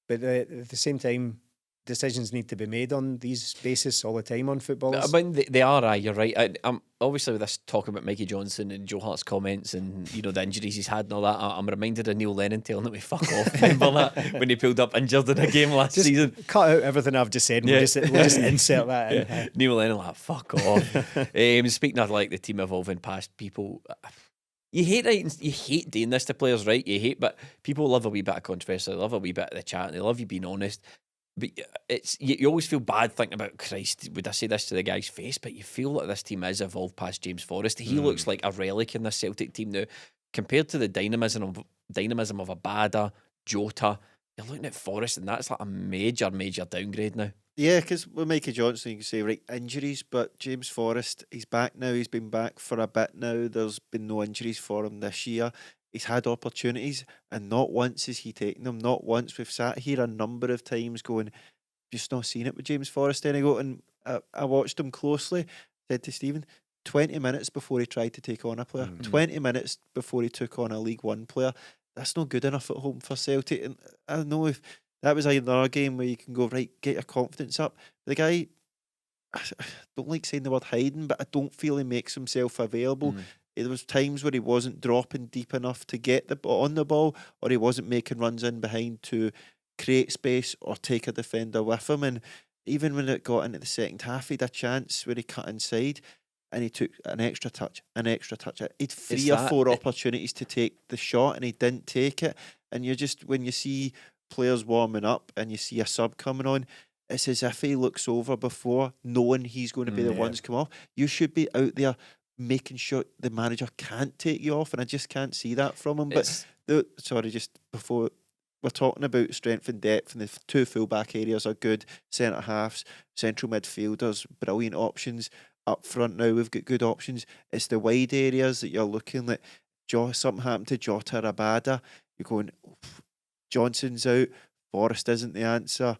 But at the same time, decisions need to be made on these basis all the time on footballers. I mean, they are, you're right. I'm obviously, with this talk about Mikey Johnson and Joe Hart's comments and the injuries he's had and all that, I'm reminded of Neil Lennon telling him to fuck off. Remember that when he pulled up injured in a game last season? Cut out everything I've just said and we'll just insert that in. Neil Lennon like, fuck off. Speaking of like the team evolving past people, you hate doing this to players, right? But people love a wee bit of controversy, they love a wee bit of the chat, and they love you being honest. But you always feel bad thinking about, Christ, would I say this to the guy's face? But you feel like this team has evolved past James Forrest. He looks like a relic in this Celtic team now, compared to the dynamism of a Bada, Jota. You're looking at Forrest, and that's like a major downgrade now. Yeah, because with Mikey Johnson, you can say, right, injuries, but James Forrest, he's back now. He's been back for a bit now. There's been no injuries for him this year. He's had opportunities, and not once has he taken them. Not once. We've sat here a number of times going, just not seen it with James Forrest. Then I go, and I watched him closely, said to Stephen, 20 minutes before he tried to take on a player, 20 minutes before he took on a League One player. That's not good enough at home for Celtic. And I don't know if that was another game where you can go, right, get your confidence up. The guy, I don't like saying the word hiding, but I don't feel he makes himself available. There was times where he wasn't dropping deep enough to get on the ball, or he wasn't making runs in behind to create space or take a defender with him. And even when it got into the second half, he had a chance where he cut inside and he took an extra touch. He'd 3 or 4 opportunities to take the shot and he didn't take it. And you're just, when you see players warming up and you see a sub coming on, it's as if he looks over before, knowing he's going to be the ones to come off. You should be out there making sure the manager can't take you off, and I just can't see that from him. But just before, we're talking about strength and depth, and the 2 full-back areas are good. Centre halves, central midfielders, brilliant options. Up front now, we've got good options. It's the wide areas that you're looking at. Something happened to Jota or Abada, you're going, Johnson's out, Forrest isn't the answer.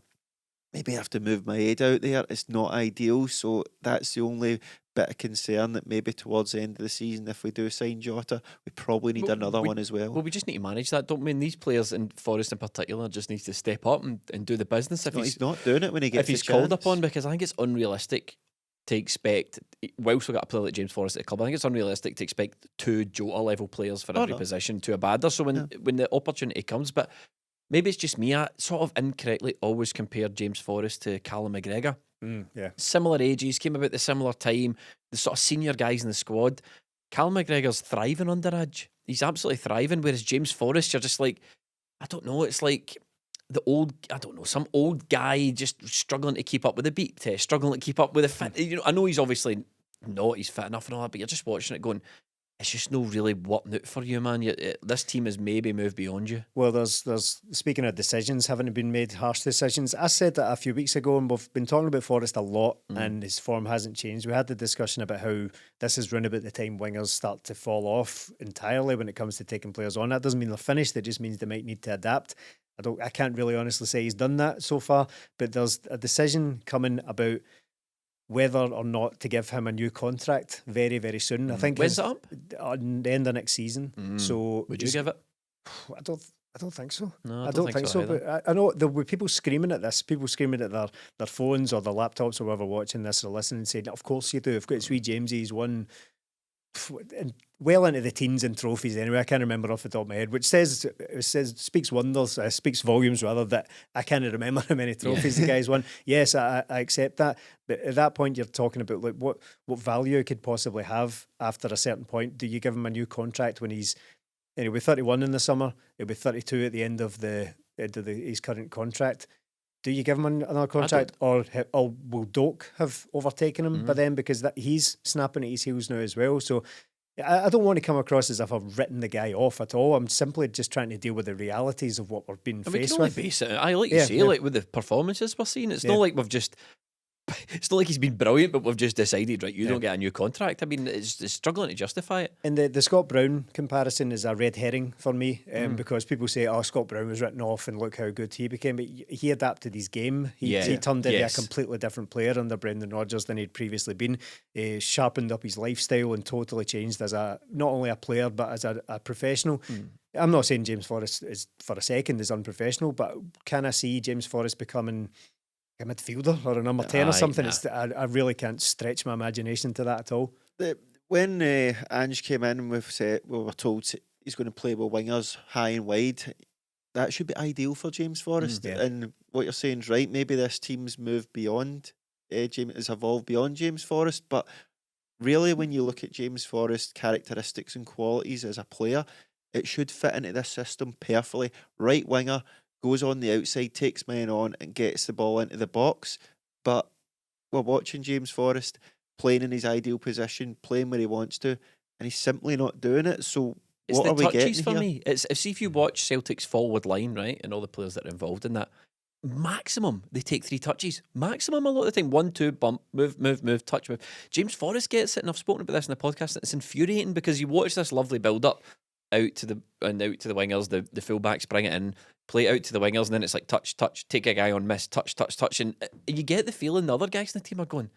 Maybe I have to move my head out there. It's not ideal, so that's the only bit of concern, that maybe towards the end of the season, if we do sign Jota, we probably need another one as well. Well, we just need to manage that, don't we? And these players, and Forrest in particular, just needs to step up and do the business. If he's not doing it when he gets if he's called upon, because I think it's unrealistic to expect, whilst we've got a player like James Forrest at the club, I think it's unrealistic to expect 2 Jota level players for every position to a Badder. So when the opportunity comes, but maybe it's just me, I sort of incorrectly always compared James Forrest to Callum McGregor. Similar ages, came about the similar time, the sort of senior guys in the squad. Callum McGregor's thriving under Ange. He's absolutely thriving, whereas James Forrest, you're just like, I don't know, it's like some old guy just struggling to keep up with the beat test, struggling to keep up with the fit. I know he's obviously he's fit enough and all that, but you're just watching it going, it's just no really working out for you, man. This team has maybe moved beyond you. Well, there's speaking of decisions, haven't been made harsh decisions. I said that a few weeks ago, and we've been talking about Forrest a lot, and his form hasn't changed. We had the discussion about how this is round about the time wingers start to fall off entirely when it comes to taking players on. That doesn't mean they're finished. It just means they might need to adapt. I can't really honestly say he's done that so far, but there's a decision coming about whether or not to give him a new contract very, very soon. I think When's it up? On the end of next season. So Would you give it? I don't think so. No, I don't think so. But I know there'll be people screaming at this, people screaming at their phones or their laptops or whoever watching this or listening, saying, "Of course you do. I've got sweet Jamesy. He's won well into the teens in trophies anyway. I can't remember off the top of my head, which speaks wonders, speaks volumes rather, that I can't remember how many trophies the guy's won. Yes, I accept that, but at that point you're talking about like what value he could possibly have after a certain point. Do you give him a new contract when he'll be 31 in the summer, he'll be 32 at the end of his current contract? Do you give him another contract, or will Doak have overtaken him by then, because he's snapping at his heels now as well? So I don't want to come across as if I've written the guy off at all. I'm simply just trying to deal with the realities of what we're being faced with. We can only base it. I like you say, like with the performances we're seeing, it's not like we've just. It's not like he's been brilliant, but we've just decided, right, you don't get a new contract. I mean, it's struggling to justify it. And the Scott Brown comparison is a red herring for me, because people say, oh, Scott Brown was written off and look how good he became. But he adapted his game. He turned into a completely different player under Brendan Rodgers than he'd previously been. He sharpened up his lifestyle and totally changed as not only a player, but as a professional. I'm not saying James Forrest is for a second is unprofessional, but can I see James Forrest becoming a midfielder or a number 10 or something? I really can't stretch my imagination to that at all. When Ange came in, we were told he's going to play with wingers high and wide. That should be ideal for James Forrest. And what you're saying is right. Maybe this team's moved beyond, has evolved beyond James Forrest. But really, when you look at James Forrest's characteristics and qualities as a player, it should fit into this system perfectly. Right winger, goes on the outside, takes men on and gets the ball into the box. But we're watching James Forrest playing in his ideal position, playing where he wants to, and he's simply not doing it. So what are we getting for here? Me. See if you watch Celtic's forward line, right, and all the players that are involved in that, maximum they take 3 touches. Maximum a lot of the time. 1, 2, bump, move, touch, move. James Forrest gets it, and I've spoken about this in the podcast, and it's infuriating because you watch this lovely build-up out to the wingers, the fullbacks bring it in, play it out to the wingers, and then it's like touch, take a guy on miss, touch, and you get the feeling the other guys in the team are going,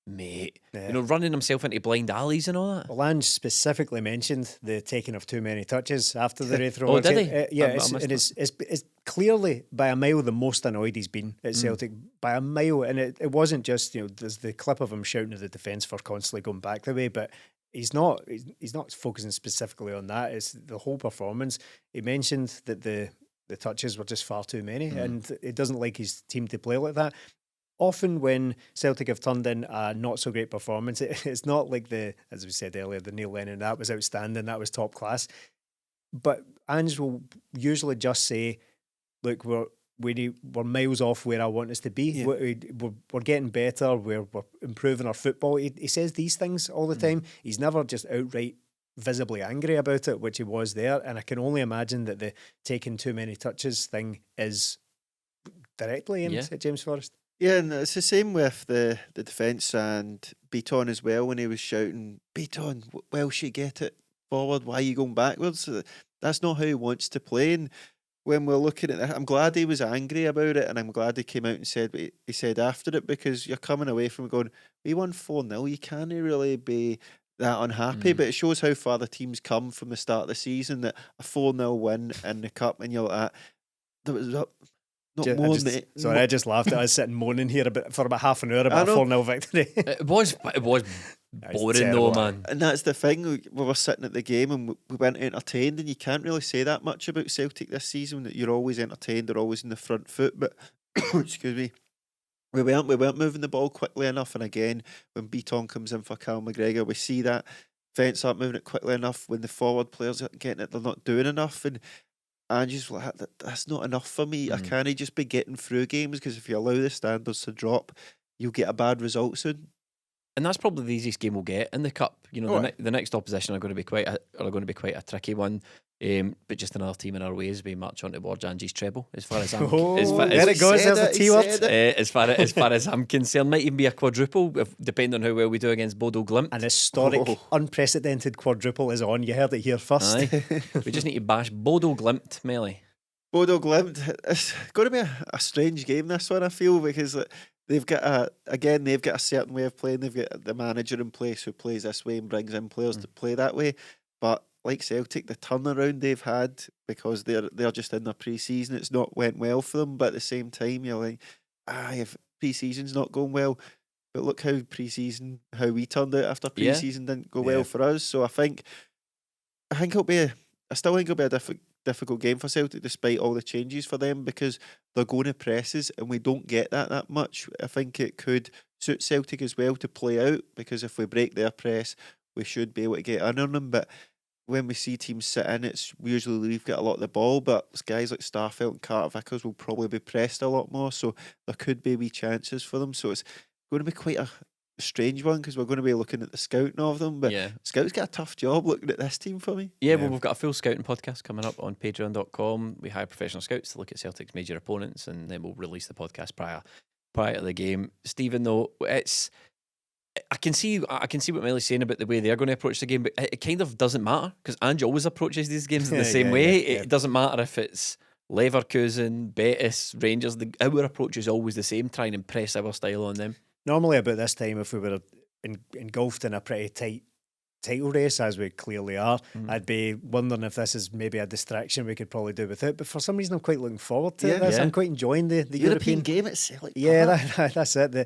mate, running himself into blind alleys and all that. Well, Ange specifically mentioned the taking of too many touches after the Raith. Oh, did he? It's clearly by a mile the most annoyed he's been at Celtic, by a mile, and it wasn't just there's the clip of him shouting at the defence for constantly going back the way, but he's not focusing specifically on that. It's the whole performance. He mentioned that the touches were just far too many, and it doesn't like his team to play like that. Often when Celtic have turned in a not so great performance, it's not like as we said earlier, the Neil Lennon, that was outstanding, that was top class. But Ange will usually just say, look, we're miles off where I want us to be. Yeah. We're getting better. We're improving our football. He says these things all the time. He's never just outright visibly angry about it, which he was there. And I can only imagine that the taking too many touches thing is directly aimed at James Forrest. Yeah, and it's the same with the defence and Beaton as well, when he was shouting, Beaton, well, she get it forward, why are you going backwards? That's not how he wants to play. And when we're looking at that, I'm glad he was angry about it, and I'm glad he came out and said what he said after it, because you're coming away from going, we won 4-0, you can't really be that unhappy, but it shows how far the team's come from the start of the season, that a 4-0 win in the Cup, and you're like that, there was I just laughed at us sitting moaning here for about half an hour about a 4-0 victory. It was boring though, man. And that's the thing, we were sitting at the game and we weren't entertained, and you can't really say that much about Celtic this season, that you're always entertained, they're always in the front foot, but excuse me, we weren't moving the ball quickly enough. And again, when Beaton comes in for Cal McGregor, we see that Vents aren't moving it quickly enough. When the forward players are getting it, they're not doing enough. And Ange's like, that's not enough for me. I can't just be getting through games, because if you allow the standards to drop, you'll get a bad result soon. And that's probably the easiest game we'll get in the Cup. The next opposition are going to be quite a tricky one. But just another team in our ways, we march on towards Ange's treble. As far as I'm, there it goes. There's a T word. As far as I'm concerned, might even be a quadruple, depending on how well we do against Bodo Glimt. An historic, unprecedented quadruple is on. You heard it here first. We just need to bash Bodo Glimt, Melly. Bodo Glimt. It's going to be a strange game, this one, I feel, because they've got a certain way of playing. They've got the manager in place who plays this way and brings in players to play that way. But like Celtic, the turnaround they've had, because they're just in their pre-season, it's not went well for them. But at the same time, you're like, if pre-season's not going well, but look how we turned out after pre-season didn't go well for us. So I still think it'll be a difficult game for Celtic, despite all the changes for them, because they're going to presses and we don't get that much. I think it could suit Celtic as well to play out, because if we break their press, we should be able to get in on them. But when we see teams sit in, usually we've got a lot of the ball, but guys like Starfelt and Carter Vickers will probably be pressed a lot more, so there could be wee chances for them. So it's going to be quite a strange one, because we're going to be looking at the scouting of them, but scouts got a tough job looking at this team for me. Well, we've got a full scouting podcast coming up on patreon.com. We hire professional scouts to look at Celtic's major opponents, and then we'll release the podcast prior to the game. Stephen, though, I can see what Melly's saying about the way they're going to approach the game, but it kind of doesn't matter, because Ange always approaches these games in the same way. It doesn't matter if it's Leverkusen, Betis, Rangers. Our approach is always the same, trying to impress our style on them. Normally about this time, if we were engulfed in a pretty tight title race, as we clearly are, I'd be wondering if this is maybe a distraction we could probably do without. But for some reason, I'm quite looking forward to this. I'm quite enjoying the European game at Celtic. That's it. The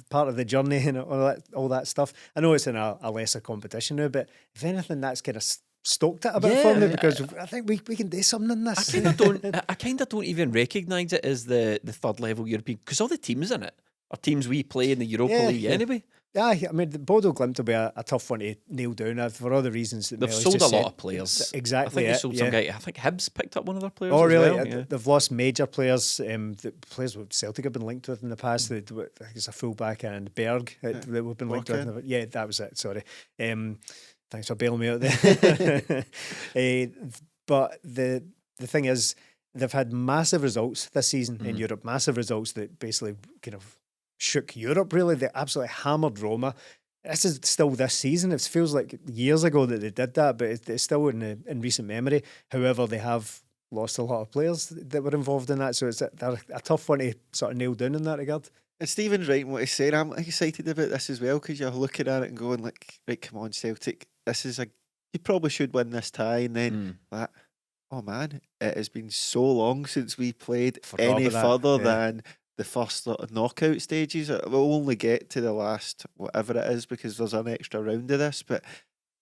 part of the journey and all that stuff. I know it's in a lesser competition now, but if anything, that's kind of stoked it a bit for me, because I think we can do something in this. I kind of don't even recognise it as the third level European, because all the teams in it are teams we play in the Europa League anyway. Yeah, I mean, the Bodo Glimt will be a tough one to nail down for all the reasons that they've Melly's sold just a lot said. of players. Exactly. I think they sold some guy. I think Hibs picked up one of their players. Oh, as really? Well. They've lost major players. The players Celtic have been linked with in the past. I think it's a fullback and Berg that we've been linked with. Yeah, that was it. Sorry. Thanks for bailing me out there. But the thing is, they've had massive results this season in Europe. Massive results that basically kind of shook Europe, really. They absolutely hammered Roma. This is still this season. It feels like years ago that they did that, but it's still in recent memory. However, they have lost a lot of players that were involved in that, so they're a tough one to sort of nail down in that regard. And Stephen's right in what he's saying. I'm excited about this as well, because you're looking at it and going like, right, come on, Celtic. You probably should win this tie, and then that. Oh man, it has been so long since we played any further than the first sort of knockout stages. We'll only get to the last whatever it is, because there's an extra round of this, but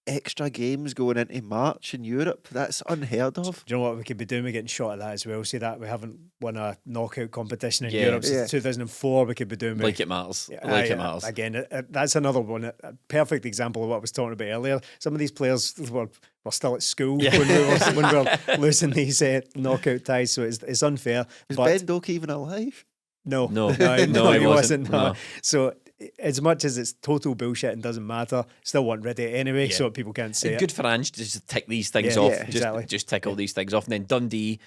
extra games going into March in Europe, that's unheard of. Do you know what we could be doing? We're getting shot at that as well. See that we haven't won a knockout competition in Europe since 2004. We could be doing like it matters. It matters. Again, that's another one. A perfect example of what I was talking about earlier. Some of these players were still at school when we were losing these knockout ties, so it's unfair. Is Ben Doak even alive? No, he wasn't. No. So as much as it's total bullshit and doesn't matter, still want rid of it anyway, so people can't say good for Ange to just tick these things off. Exactly. Just tick all these things off, and then Dundee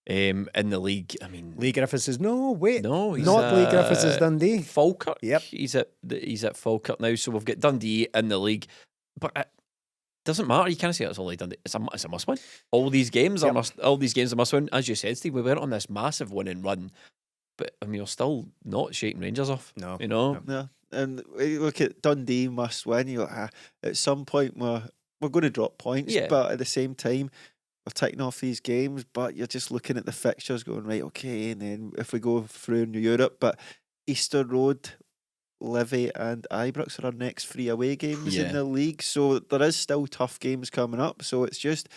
in the league. I mean, Lee Griffiths is not Lee Griffiths is Dundee. Falkirk. Yep, he's at Falkirk now. So we've got Dundee in the league, but it doesn't matter. You can't say it's only Dundee. It's a must win. All these games are must win. As you said, Steve, we went on this massive winning run. But I mean, we're still not shaking Rangers off. No, you know. No. And you look at Dundee must win. You're like, at some point we're going to drop points, but at the same time we're ticking off these games. But you're just looking at the fixtures, going right, okay. And then if we go through in Europe, but Easter Road, Livy, and Ibrox are our next 3 away games in the league. So there is still tough games coming up. So it's just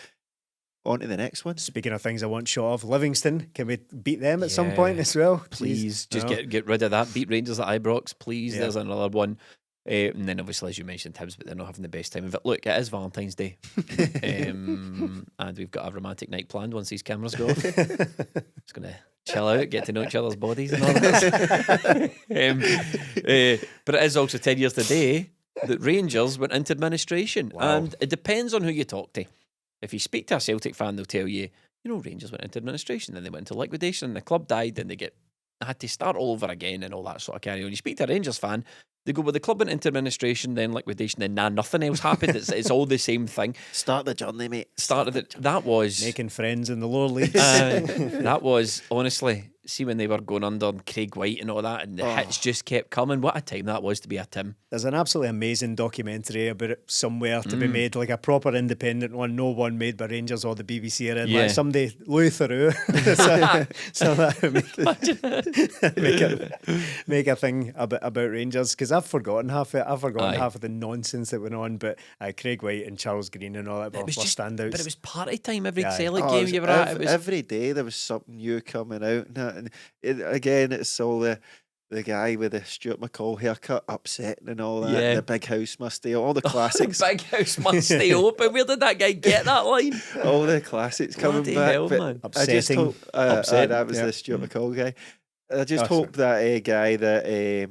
on to the next one. Speaking of things I want shot of, Livingston, can we beat them at some point as well? Please, just get rid of that. Beat Rangers at Ibrox, please. There's another one. And then obviously, as you mentioned, Hibs, but they're not having the best time of it. Look, it is Valentine's Day. And we've got a romantic night planned once these cameras go off. Just going to chill out, get to know each other's bodies and all this. But it is also 10 years today that Rangers went into administration. Wow. And it depends on who you talk to. If you speak to a Celtic fan, they'll tell you, Rangers went into administration, then they went into liquidation, and the club died, and they had to start all over again and all that sort of carry on. You speak to a Rangers fan, They go, well, the club went into administration, then liquidation, then nothing else happened. It's all the same thing. Start the journey, mate. That was Making friends in the lower leagues. that was honestly, see when they were going under and Craig White and all that, and the hits just kept coming. What a time that was to be a Tim. There's an absolutely amazing documentary about it somewhere to be made, like a proper independent one, no one made by Rangers or the BBC or anything. Yeah. Like somebody, Louis Theroux, make a thing about Rangers, because I've forgotten half of it. I've forgotten half of the nonsense that went on, but Craig White and Charles Green and all that were standouts. But it was party time every Yeah. Celtic game you were at. It was Every day there was something new coming out, and again, it's all the guy with the Stuart McCall haircut upsetting and all that. Yeah. The big house must stay. All the classics. Big house must stay open. Where did that guy get that line? All the classics coming Bloody back. hell, But man. I just hope Upsetting, that was yeah. the Stuart McCall guy. I just Oh, hope that guy that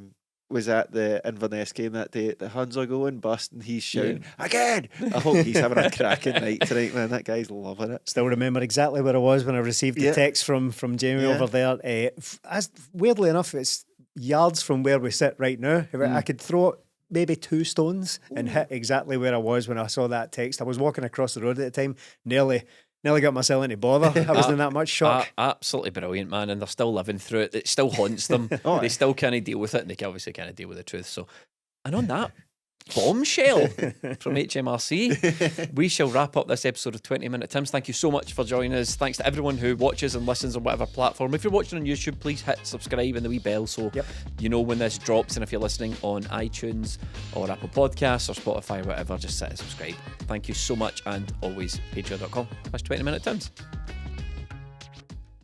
was at the Inverness game that day at the Hunter going bust, and he's shouting again. I hope he's having a cracking night tonight, man. That guy's loving it. Still remember exactly where I was when I received the text from Jamie over there. As weirdly enough, it's yards from where we sit right now. I could throw maybe 2 stones and hit exactly where I was when I saw that text. I was walking across the road at the time, nearly got myself into bother. I was in that much shock. Absolutely brilliant, man, and they're still living through it. It still haunts them. They still can't deal with it, and they obviously can't deal with the truth. So, and on that bombshell from HMRC, we shall wrap up this episode of 20 Minute Tims. Thank you so much for joining us. Thanks to everyone who watches and listens on whatever platform. If you're watching on YouTube, please hit subscribe and the wee bell so you know when this drops. And if you're listening on iTunes or Apple Podcasts or Spotify, whatever, just hit subscribe. Thank you so much, and always patreon.com/20 Minute Tims.